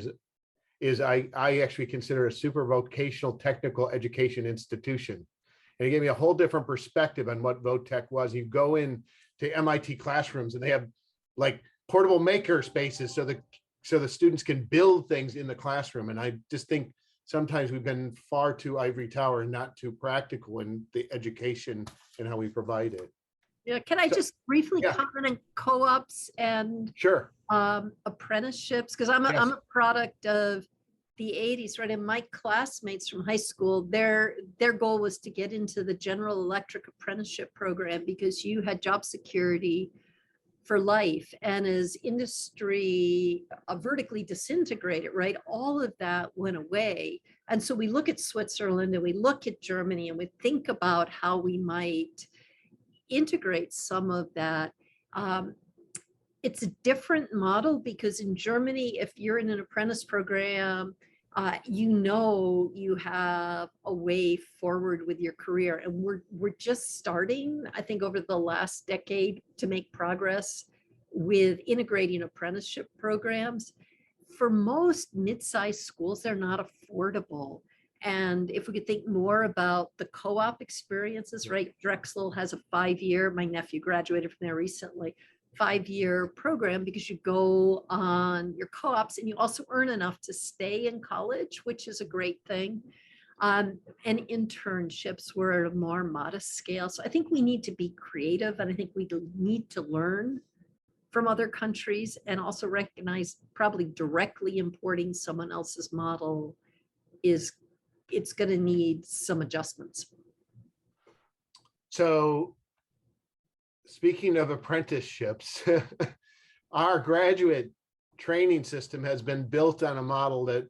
is I actually consider a super vocational technical education institution. And he gave me a whole different perspective on what VoTech was. You go in to MIT classrooms and they have like portable maker spaces so the students can build things in the classroom. And I just think sometimes we've been far too ivory tower and not too practical in the education and how we provide it. Yeah, can I just briefly comment on co-ops and sure apprenticeships? Because I'm a product of the 80s, right? And my classmates from high school, their goal was to get into the General Electric apprenticeship program because you had job security for life. And as industry vertically disintegrated, right, all of that went away. And so we look at Switzerland and we look at Germany and we think about how we might integrate some of that. It's a different model because in Germany, if you're in an apprentice program, you have a way forward with your career. And we're just starting, I think, over the last decade to make progress with integrating apprenticeship programs. For most mid-sized schools, they're not affordable. And if we could think more about the co-op experiences, right? Drexel has a 5-year, my nephew graduated from there recently, 5-year program because you go on your co-ops and you also earn enough to stay in college, which is a great thing. And internships were at a more modest scale. So I think we need to be creative, and I think we need to learn from other countries and also recognize probably directly importing someone else's model it's going to need some adjustments. So speaking of apprenticeships, our graduate training system has been built on a model that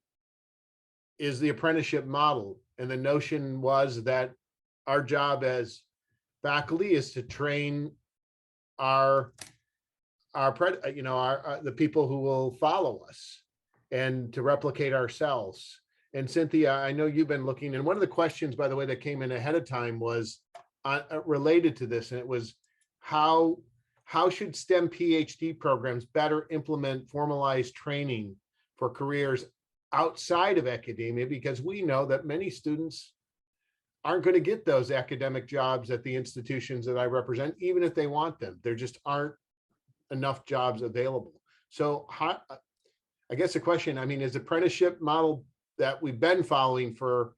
is the apprenticeship model. And the notion was that our job as faculty is to train the people who will follow us and to replicate ourselves. And Cynthia, I know you've been looking, and one of the questions, by the way, that came in ahead of time was related to this, and it was how should STEM PhD programs better implement formalized training for careers outside of academia, because we know that many students aren't going to get those academic jobs at the institutions that I represent, even if they want them. There just aren't enough jobs available. So I guess the question, is the apprenticeship model that we've been following for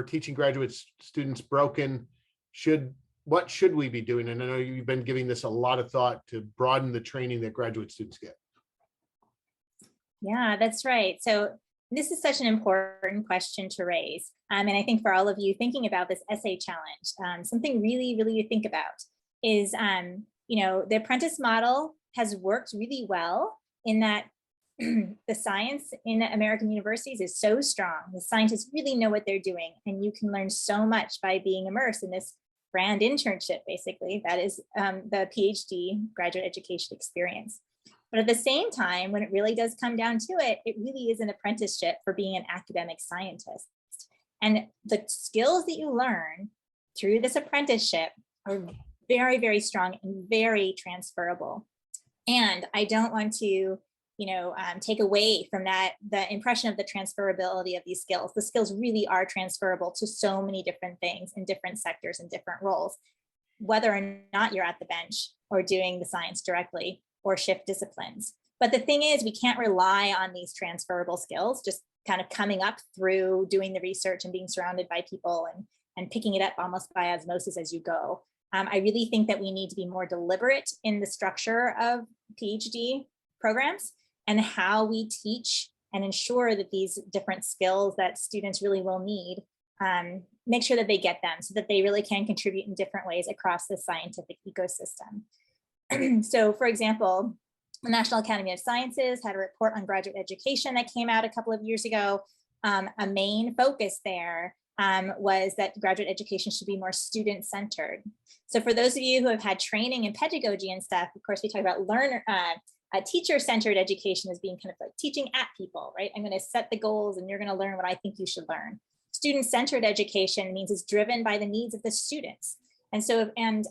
teaching graduate students broken? What should we be doing? And I know you've been giving this a lot of thought to broaden the training that graduate students get. Yeah, that's right. So this is such an important question to raise. And I think for all of you thinking about this essay challenge, something really, really to think about is, the apprentice model has worked really well in that the science in American universities is so strong. The scientists really know what they're doing, and you can learn so much by being immersed in this grand internship, basically. That is the PhD graduate education experience. But at the same time, when it really does come down to it, it really is an apprenticeship for being an academic scientist. And the skills that you learn through this apprenticeship are very, very strong and very transferable. And I don't want to, take away from that, the impression of the transferability of these skills. The skills really are transferable to so many different things in different sectors and different roles, whether or not you're at the bench or doing the science directly or shift disciplines. But the thing is, we can't rely on these transferable skills just kind of coming up through doing the research and being surrounded by people and picking it up almost by osmosis as you go. I really think that we need to be more deliberate in the structure of PhD programs and how we teach and ensure that these different skills that students really will need, make sure that they get them so that they really can contribute in different ways across the scientific ecosystem. So for example, the National Academy of Sciences had a report on graduate education that came out a couple of years ago. A main focus there was that graduate education should be more student-centered. So for those of you who have had training in pedagogy and stuff, of course, we talk about teacher-centered education as being kind of like teaching at people, right? I'm going to set the goals and you're going to learn what I think you should learn. Student-centered education means it's driven by the needs of the students. And so, and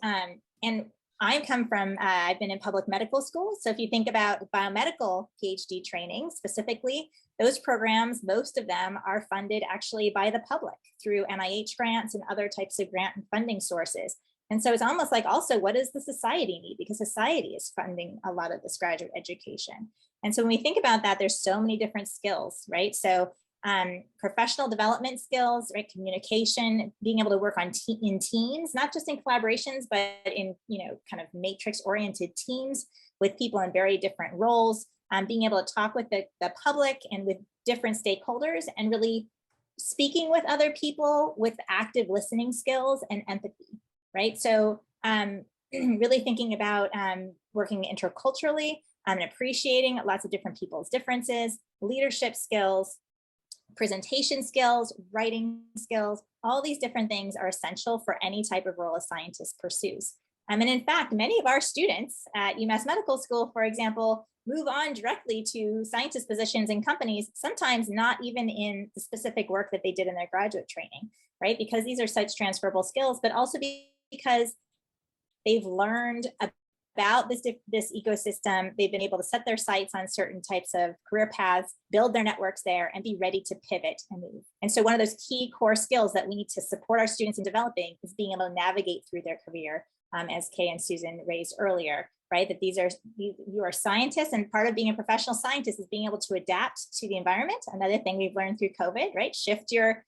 I come from, I've been in public medical schools. So if you think about biomedical PhD training specifically, those programs, most of them are funded actually by the public through NIH grants and other types of grant and funding sources. And so it's almost like also, what does the society need? Because society is funding a lot of this graduate education. And so when we think about that, there's so many different skills, right? So professional development skills, right? Communication, being able to work on in teams, not just in collaborations, but in, kind of matrix oriented teams with people in very different roles, being able to talk with the public and with different stakeholders and really speaking with other people with active listening skills and empathy, right? So really thinking about working interculturally and appreciating lots of different people's differences, leadership skills, presentation skills, writing skills, all these different things are essential for any type of role a scientist pursues. And in fact, many of our students at UMass Medical School, for example, move on directly to scientist positions in companies, sometimes not even in the specific work that they did in their graduate training, right? Because these are such transferable skills, but also because they've learned about this ecosystem. They've been able to set their sights on certain types of career paths, build their networks there, and be ready to pivot and move. And so one of those key core skills that we need to support our students in developing is being able to navigate through their career, as Kaye and Susan raised earlier, right? That you are scientists, and part of being a professional scientist is being able to adapt to the environment. Another thing we've learned through COVID, right? Shift your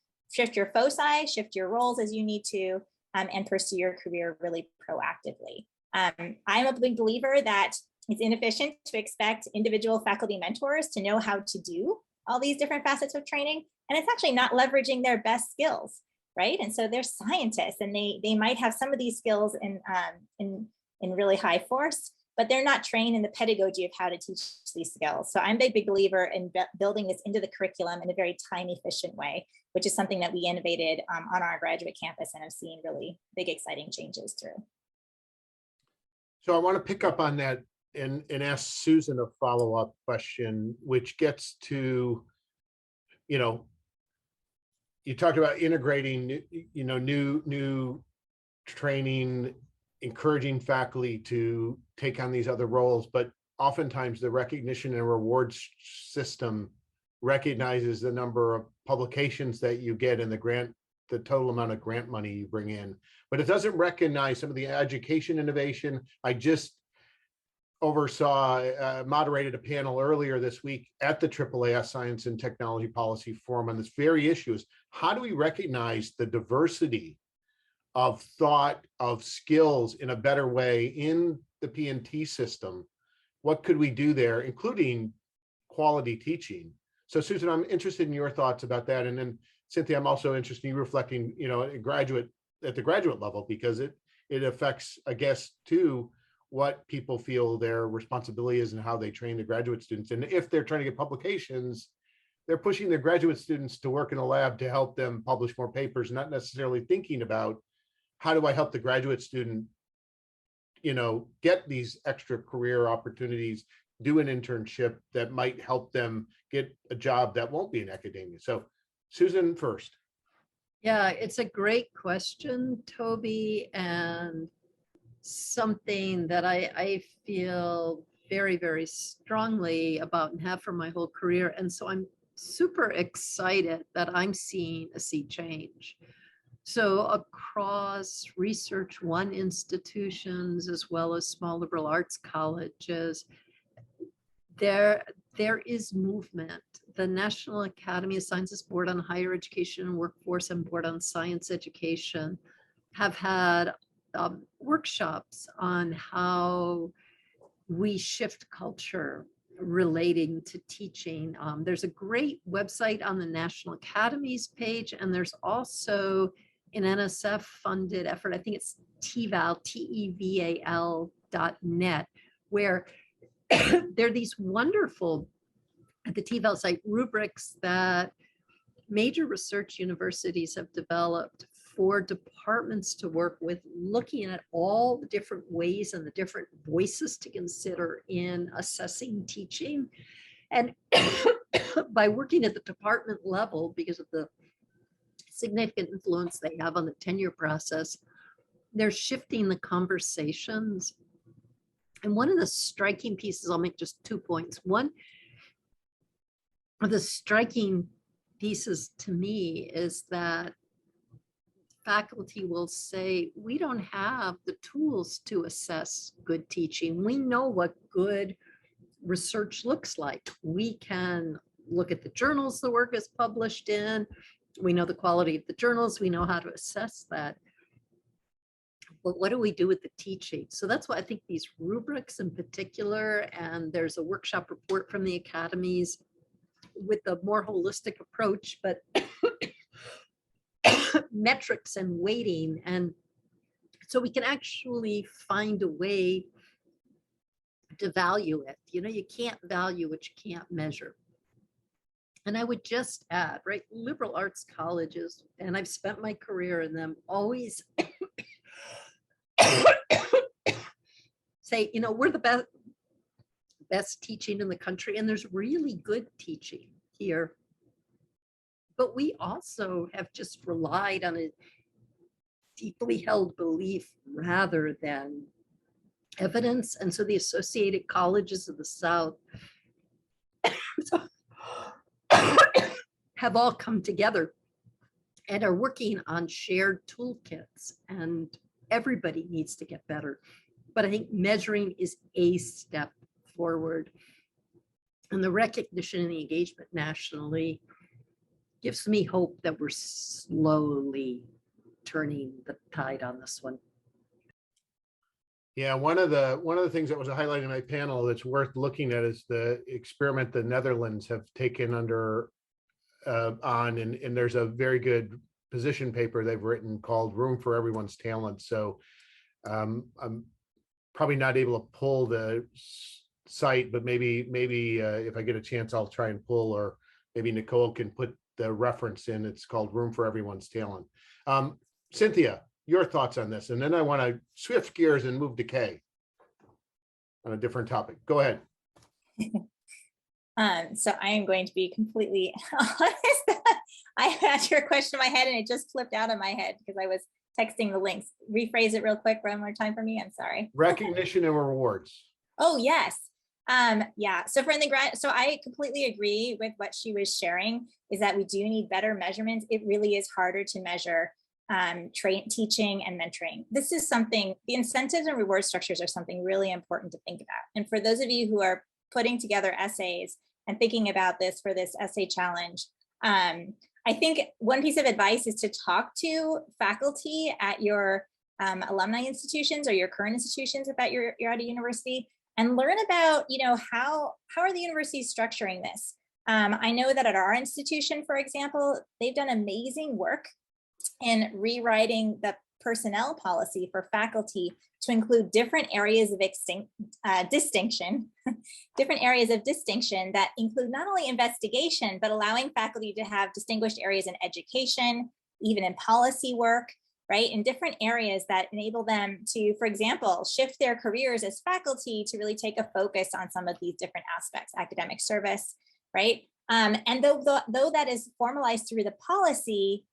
foci, shift your roles as you need to, and pursue your career really proactively. I'm a big believer that it's inefficient to expect individual faculty mentors to know how to do all these different facets of training, and it's actually not leveraging their best skills, right? And so they're scientists, and they might have some of these skills in really high force, but they're not trained in the pedagogy of how to teach these skills. So I'm a big believer in building this into the curriculum in a very time efficient way, which is something that we innovated on our graduate campus and have seen really big, exciting changes through. So I want to pick up on that and ask Susan a follow-up question, which gets to, you talked about integrating, new training, encouraging faculty to take on these other roles, but oftentimes the recognition and rewards system recognizes the number of publications that you get and the total amount of grant money you bring in, but it doesn't recognize some of the education innovation. I just moderated a panel earlier this week at the AAAS Science and Technology Policy Forum on this very issue: is how do we recognize the diversity of thought, of skills in a better way in the P&T system? What could we do there, including quality teaching. So Susan, I'm interested in your thoughts about that. And then Cynthia, I'm also interested in you reflecting, you know, at the graduate level, because it affects, I guess, too, what people feel their responsibility is and how they train the graduate students. And if they're trying to get publications, they're pushing their graduate students to work in a lab to help them publish more papers, not necessarily thinking about how do I help the graduate student, you know, get these extra career opportunities, do an internship that might help them get a job that won't be in academia. So Susan first. Yeah, it's a great question, Toby, and something that I feel very, very strongly about and have for my whole career. And so I'm super excited that I'm seeing a sea change. So across Research One institutions, as well as small liberal arts colleges, there is movement. The National Academy of Sciences Board on Higher Education and Workforce and Board on Science Education have had workshops on how we shift culture relating to teaching. There's a great website on the National Academy's page, and there's also an NSF funded effort, I think it's TEVAL, TEVAL.net, where there are these wonderful, at the TEVAL site, rubrics that major research universities have developed for departments to work with, looking at all the different ways and the different voices to consider in assessing teaching. And by working at the department level, because of the significant influence they have on the tenure process, they're shifting the conversations. And one of the striking pieces, I'll make just 2 points. One of the striking pieces to me is that faculty will say, we don't have the tools to assess good teaching. We know what good research looks like. We can look at the journals the work is published in. We know the quality of the journals. We know how to assess that. But what do we do with the teaching? So that's why I think these rubrics in particular, and there's a workshop report from the academies with a more holistic approach, but metrics and weighting. And so we can actually find a way to value it. You know, you can't value what you can't measure. And I would just add, right, liberal arts colleges, and I've spent my career in them, always say, you know, we're the best teaching in the country, and there's really good teaching here. But we also have just relied on a deeply held belief rather than evidence. And so the associated colleges of the South have all come together and are working on shared toolkits, and everybody needs to get better. But I think measuring is a step forward. And the recognition and the engagement nationally gives me hope that we're slowly turning the tide on this one. Yeah, one of the things that was a highlight in my panel that's worth looking at is the experiment the Netherlands have taken under on, and there's a very good position paper they've written called "Room for Everyone's Talent." So I'm probably not able to pull the site, but maybe if I get a chance, I'll try and pull, or maybe Nicole can put the reference in. It's called "Room for Everyone's Talent." Cynthia, your thoughts on this, and then I want to shift gears and move to Kaye on a different topic. Go ahead. So I am going to be completely honest. I had your question in my head and it just flipped out of my head because I was texting the links. Rephrase it real quick one more time for me. I'm sorry. Recognition and rewards. Oh, yes. Yeah. So for so I completely agree with what she was sharing, is that we do need better measurements. It really is harder to measure teaching and mentoring. This is something, the incentives and reward structures are something really important to think about. And for those of you who are putting together essays and thinking about this for this essay challenge, I think one piece of advice is to talk to faculty at your alumni institutions or your current institutions if you're at a university, and learn about, how are the universities structuring this? I know that at our institution, for example, they've done amazing work in rewriting the personnel policy for faculty to include different areas of distinction, different areas of distinction that include not only investigation, but allowing faculty to have distinguished areas in education, even in policy work, right? In different areas that enable them to, for example, shift their careers as faculty to really take a focus on some of these different aspects, academic service, right? And though that is formalized through the policy,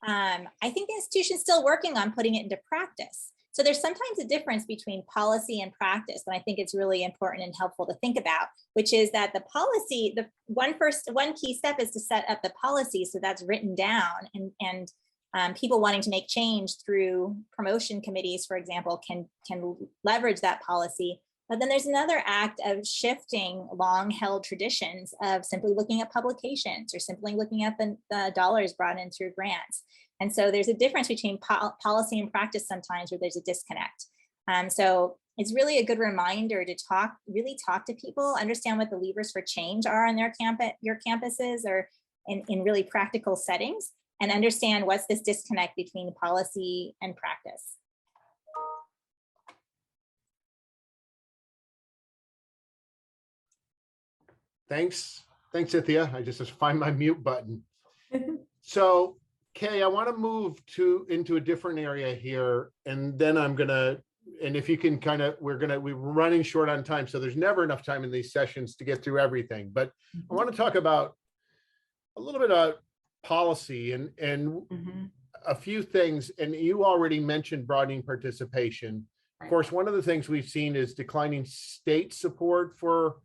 I think the institution's still working on putting it into practice. So there's sometimes a difference between policy and practice, and I think it's really important and helpful to think about, which is that the policy, the one key step is to set up the policy so that's written down, and people wanting to make change through promotion committees, for example, can leverage that policy. But then there's another act of shifting long-held traditions of simply looking at publications or simply looking at the dollars brought in through grants. And so there's a difference between policy and practice sometimes where there's a disconnect. So it's really a good reminder to really talk to people, understand what the levers for change are on your campuses or in really practical settings, and understand what's this disconnect between policy and practice. Thanks, Cynthia. I just find my mute button. So, Kaye, I want to move into a different area here, and then I'm gonna, and if you can we're running short on time, so there's never enough time in these sessions to get through everything. But I want to talk about a little bit of policy and a few things. And you already mentioned broadening participation. Of course, one of the things we've seen is declining state support for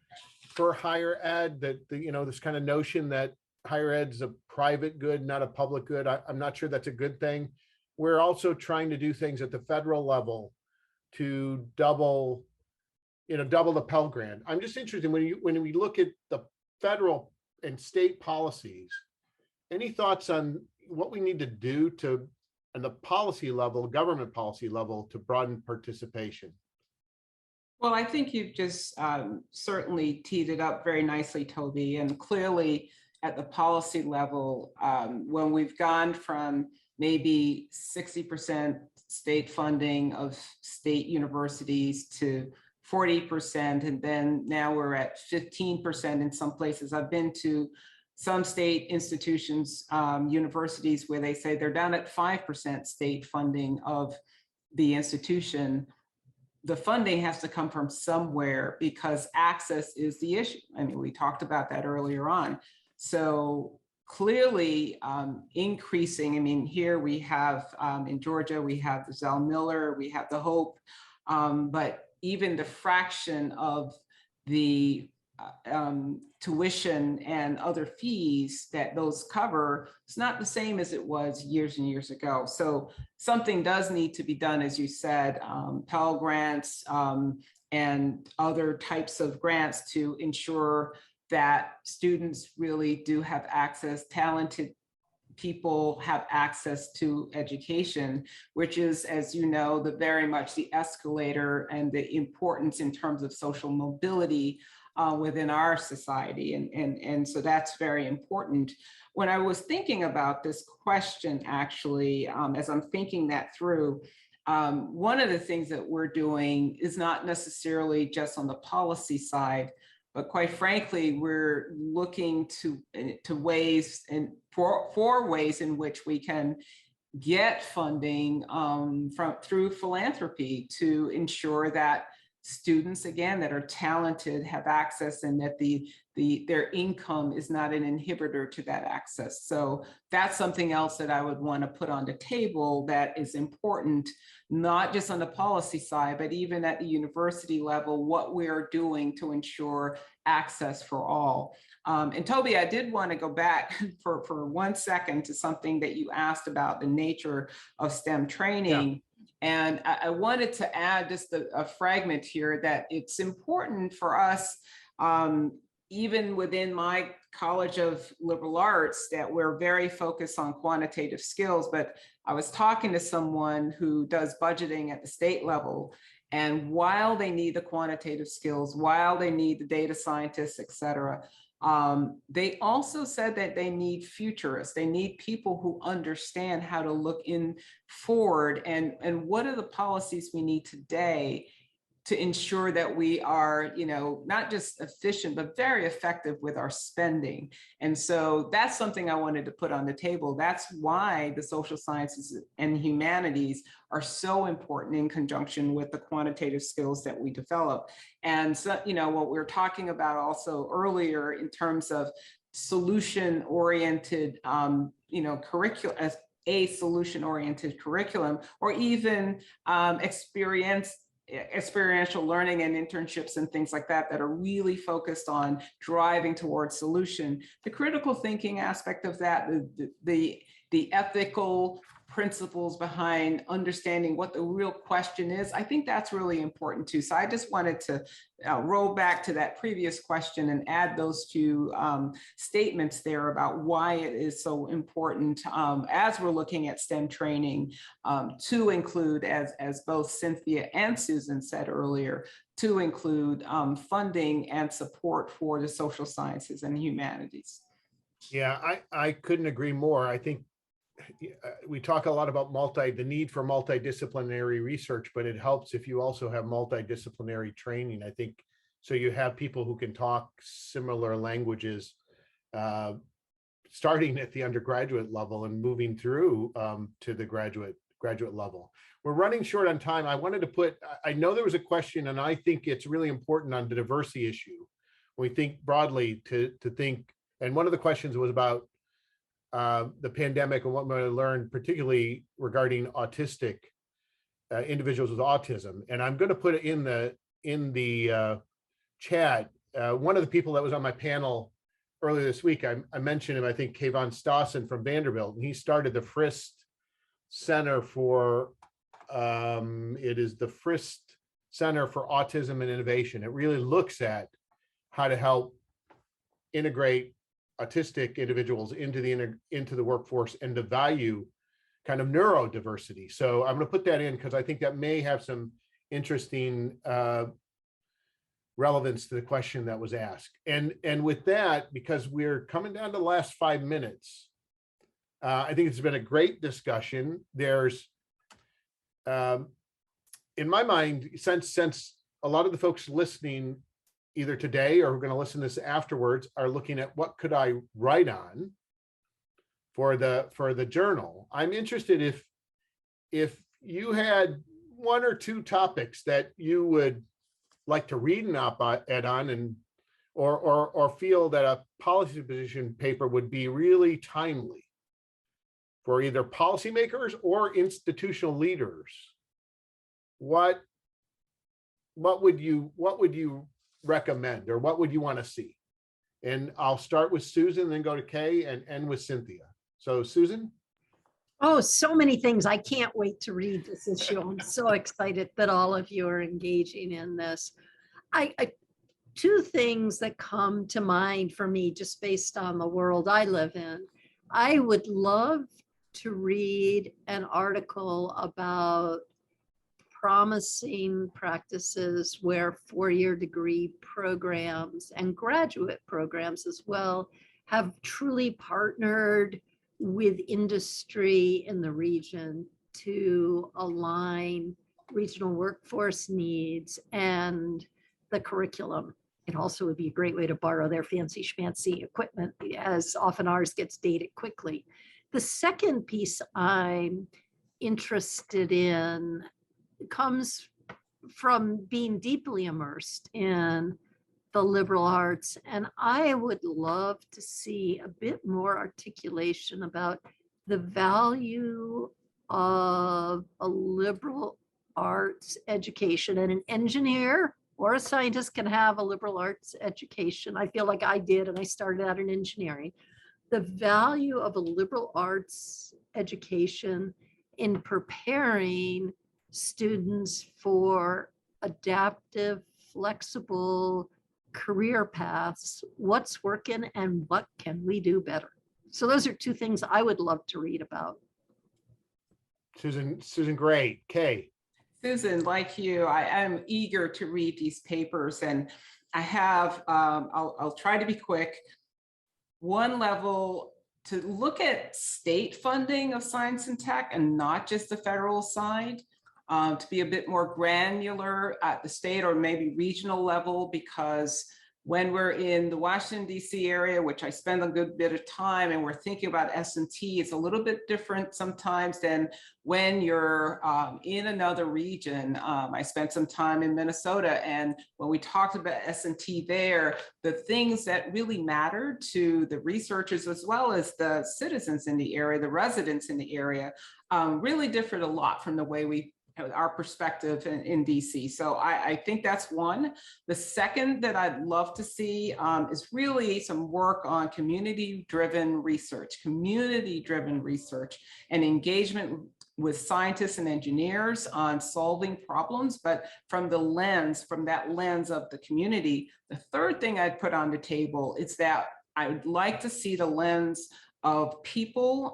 higher ed, that this kind of notion that higher ed is a private good, not a public good. I'm not sure that's a good thing. We're also trying to do things at the federal level to double the Pell Grant. I'm just interested when we look at the federal and state policies, any thoughts on what we need to do on the policy level, government policy level, to broaden participation? Well, I think you've just certainly teed it up very nicely, Toby. And clearly at the policy level, when we've gone from maybe 60% state funding of state universities to 40%, and then now we're at 15% in some places. I've been to some state institutions, universities, where they say they're down at 5% state funding of the institution. The funding has to come from somewhere because access is the issue. I mean, we talked about that earlier on. So clearly increasing, I mean, here we have in Georgia, we have the Zell Miller, we have the Hope, but even the fraction of the tuition and other fees that those cover, it's not the same as it was years and years ago. So something does need to be done, as you said, Pell Grants and other types of grants to ensure that students really do have access, talented people have access to education, which is, as you know, very much the escalator and the importance in terms of social mobility within our society. And so that's very important. When I was thinking about this question, actually, as I'm thinking that through, one of the things that we're doing is not necessarily just on the policy side, but quite frankly, we're looking to ways and for ways in which we can get funding through philanthropy to ensure that students, again, that are talented have access, and that their income is not an inhibitor to that access. So that's something else that I would want to put on the table that is important, not just on the policy side, but even at the university level, what we're doing to ensure access for all. And Toby, I did want to go back for 1 second to something that you asked about the nature of STEM training. Yeah. And I wanted to add just a fragment here that it's important for us, even within my College of Liberal Arts, that we're very focused on quantitative skills. But I was talking to someone who does budgeting at the state level, And while they need the quantitative skills, while they need the data scientists, et cetera, they also said that they need futurists. They need people who understand how to look in forward and what are the policies we need today to ensure that we are, not just efficient, but very effective with our spending. And so that's something I wanted to put on the table. That's why the social sciences and humanities are so important in conjunction with the quantitative skills that we develop. And so, what we were talking about also earlier in terms of solution-oriented, curriculum, as a solution-oriented curriculum, or even experiential learning and internships and things like that that are really focused on driving towards solution. The critical thinking aspect of that, the ethical principles behind understanding what the real question is, I think that's really important too. So I just wanted to roll back to that previous question and add those two statements there about why it is so important as we're looking at STEM training to include, as both Cynthia and Susan said earlier, to include funding and support for the social sciences and humanities. Yeah, I couldn't agree more. I think we talk a lot about the need for multidisciplinary research, but it helps if you also have multidisciplinary training. I think so you have people who can talk similar languages, starting at the undergraduate level and moving through to the graduate level. We're running short on time. I wanted to I know there was a question, and I think it's really important on the diversity issue. When we think broadly to think, and one of the questions was about the pandemic and what we learned, particularly regarding autistic individuals with autism. And I'm going to put it in the chat. One of the people that was on my panel earlier this week, I mentioned him, I think Kayvon Stassen from Vanderbilt, and he started the Frist Center for, it is the Frist Center for Autism and Innovation. It really looks at how to help integrate autistic individuals into the workforce and to value kind of neurodiversity. So I'm going to put that in because I think that may have some interesting relevance to the question that was asked. And with that, because we're coming down to the last 5 minutes, I think it's been a great discussion. There's, in my mind, since a lot of the folks listening either today or we're going to listen to this afterwards are looking at what could I write on for the journal. I'm interested if you had one or two topics that you would like to read an op-ed on, and or feel that a policy position paper would be really timely for either policymakers or institutional leaders. What would you recommend, or what would you want to see? And I'll start with Susan, then go to Kaye, and end with Cynthia. So Susan? Oh, so many things. I can't wait to read this issue. I'm so excited that all of you are engaging in this. Two things that come to mind for me just based on the world I live in. I would love to read an article about promising practices where four-year degree programs and graduate programs as well have truly partnered with industry in the region to align regional workforce needs and the curriculum. It also would be a great way to borrow their fancy schmancy equipment, as often ours gets dated quickly. The second piece I'm interested in comes from being deeply immersed in the liberal arts. And I would love to see a bit more articulation about the value of a liberal arts education. And an engineer or a scientist can have a liberal arts education. I feel like I did, and I started out in engineering. The value of a liberal arts education in preparing students for adaptive, flexible career paths, what's working and what can we do better? So those are two things I would love to read about. Susan, great. Kaye? Susan, like you, I am eager to read these papers, and I have, I'll try to be quick. One level to look at state funding of science and tech and not just the federal side, to be a bit more granular at the state or maybe regional level, because when we're in the Washington, D.C. area, which I spend a good bit of time, and we're thinking about S&T, it's a little bit different sometimes than when you're in another region. I spent some time in Minnesota, and when we talked about S&T there, the things that really mattered to the researchers as well as the citizens in the area, the residents in the area, really differed a lot from the way we our perspective in DC. So I think that's one. The second that I'd love to see is really some work on community-driven research and engagement with scientists and engineers on solving problems, but from that lens of the community. The third thing I'd put on the table is that I would like to see the lens of people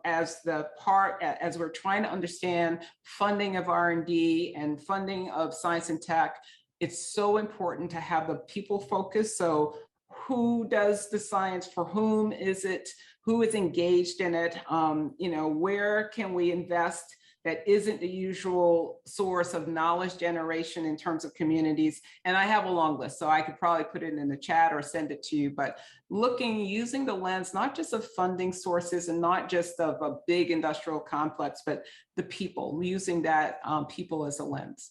as we're trying to understand funding of R&D and funding of science and tech. It's so important to have the people focus. So who does the science, for whom is it, who is engaged in it, where can we invest that isn't the usual source of knowledge generation in terms of communities. And I have a long list, so I could probably put it in the chat or send it to you, but using the lens, not just of funding sources and not just of a big industrial complex, but the people, using that people as a lens.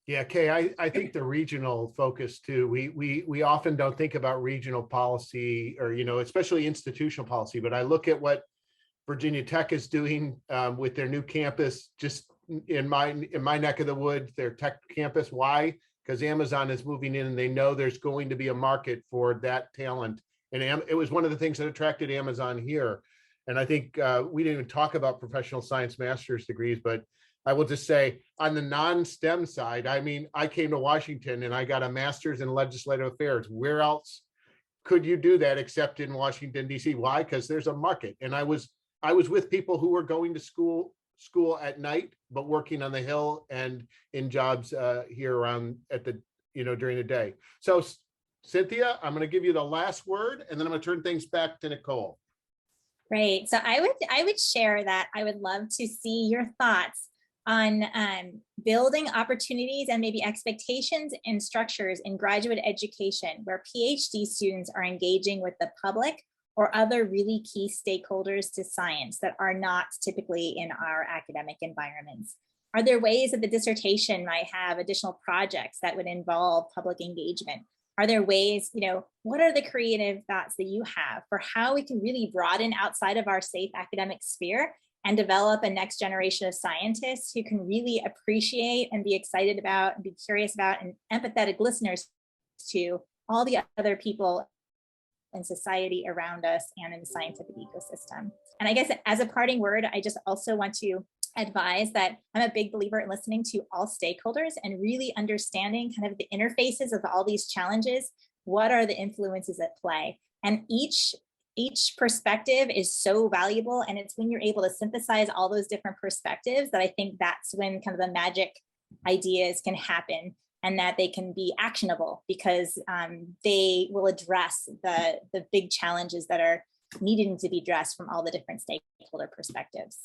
Yeah, Kaye, I think the regional focus too, we often don't think about regional policy or, especially institutional policy, but I look at what Virginia Tech is doing with their new campus, just in my neck of the woods, their tech campus. Why? Because Amazon is moving in and they know there's going to be a market for that talent. And it was one of the things that attracted Amazon here. And I think we didn't even talk about professional science master's degrees, but I will just say on the non-STEM side, I mean, I came to Washington and I got a master's in legislative affairs. Where else could you do that except in Washington, D.C.? Why? Because there's a market. And I was with people who were going to school at night, but working on the Hill and in jobs here around during the day. So Cynthia, I'm going to give you the last word, and then I'm going to turn things back to Nicole. Great. So I would share that I would love to see your thoughts on building opportunities and maybe expectations and structures in graduate education where PhD students are engaging with the public or other really key stakeholders to science that are not typically in our academic environments. Are there ways that the dissertation might have additional projects that would involve public engagement? Are there ways, what are the creative thoughts that you have for how we can really broaden outside of our safe academic sphere and develop a next generation of scientists who can really appreciate and be excited about and be curious about and empathetic listeners to all the other people in society around us and in the scientific ecosystem? And I guess as a parting word, I just also want to advise that I'm a big believer in listening to all stakeholders and really understanding kind of the interfaces of all these challenges. What are the influences at play? And each perspective is so valuable. And it's when you're able to synthesize all those different perspectives that I think that's when kind of the magic ideas can happen, and that they can be actionable because they will address the big challenges that are needing to be addressed from all the different stakeholder perspectives.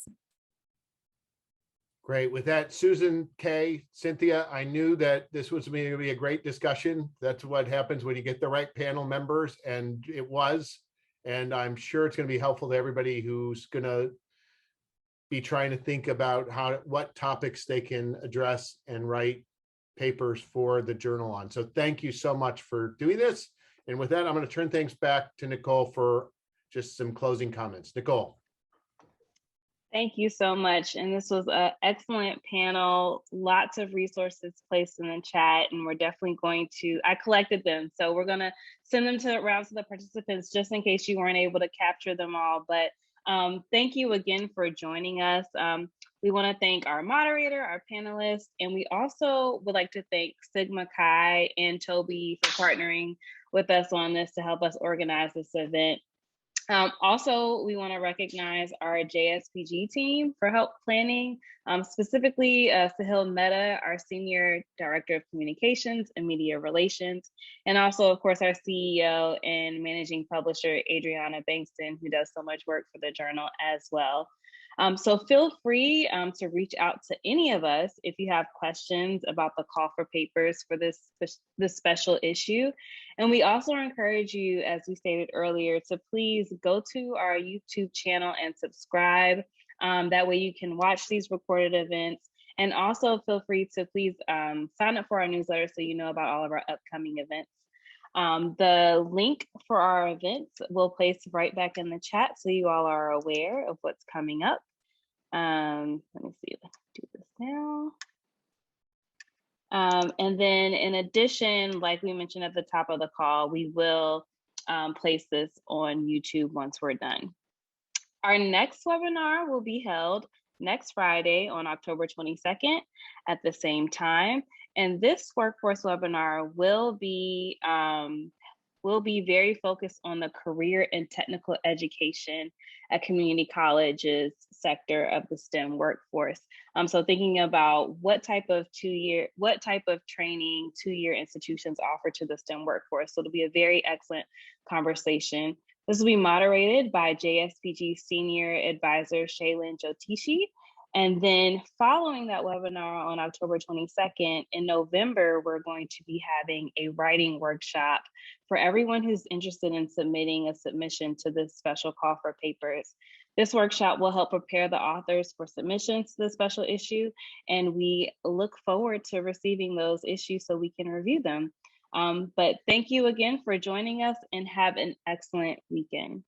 Great. With that, Susan, Kaye, Cynthia, I knew that this was going to be a great discussion. That's what happens when you get the right panel members, and it was. And I'm sure it's going to be helpful to everybody who's going to be trying to think about what topics they can address and write papers for the journal on. So thank you so much for doing this. And with that, I'm going to turn things back to Nicole for just some closing comments. Nicole. Thank you so much. And this was an excellent panel, lots of resources placed in the chat, and we're definitely I collected them. So we're gonna send them around to the participants just in case you weren't able to capture them all. But thank you again for joining us. We wanna thank our moderator, our panelists, and we also would like to thank Sigma Chi and Toby for partnering with us on this to help us organize this event. Also, we want to recognize our JSPG team for help planning, specifically Sahil Mehta, our Senior Director of Communications and Media Relations, and also, of course, our CEO and Managing Publisher, Adriana Bankston, who does so much work for the journal as well. So feel free to reach out to any of us if you have questions about the call for papers for this special issue. And we also encourage you, as we stated earlier, to please go to our YouTube channel and subscribe. That way you can watch these recorded events. And also feel free to please sign up for our newsletter so you know about all of our upcoming events. The link for our events we'll place right back in the chat so you all are aware of what's coming up. Let me see, let's do this now. And then in addition, like we mentioned at the top of the call, we will place this on YouTube once we're done. Our next webinar will be held next Friday on October 22nd at the same time. And this workforce webinar will be very focused on the career and technical education at community colleges sector of the STEM workforce. So thinking about what type of training 2-year institutions offer to the STEM workforce. So it'll be a very excellent conversation. This will be moderated by JSPG Senior Advisor Shaylin Jotishi. And then following that webinar on October 22nd, in November, we're going to be having a writing workshop for everyone who's interested in submitting a submission to this special call for papers. This workshop will help prepare the authors for submissions to the special issue, and we look forward to receiving those issues so we can review them. But thank you again for joining us, and have an excellent weekend.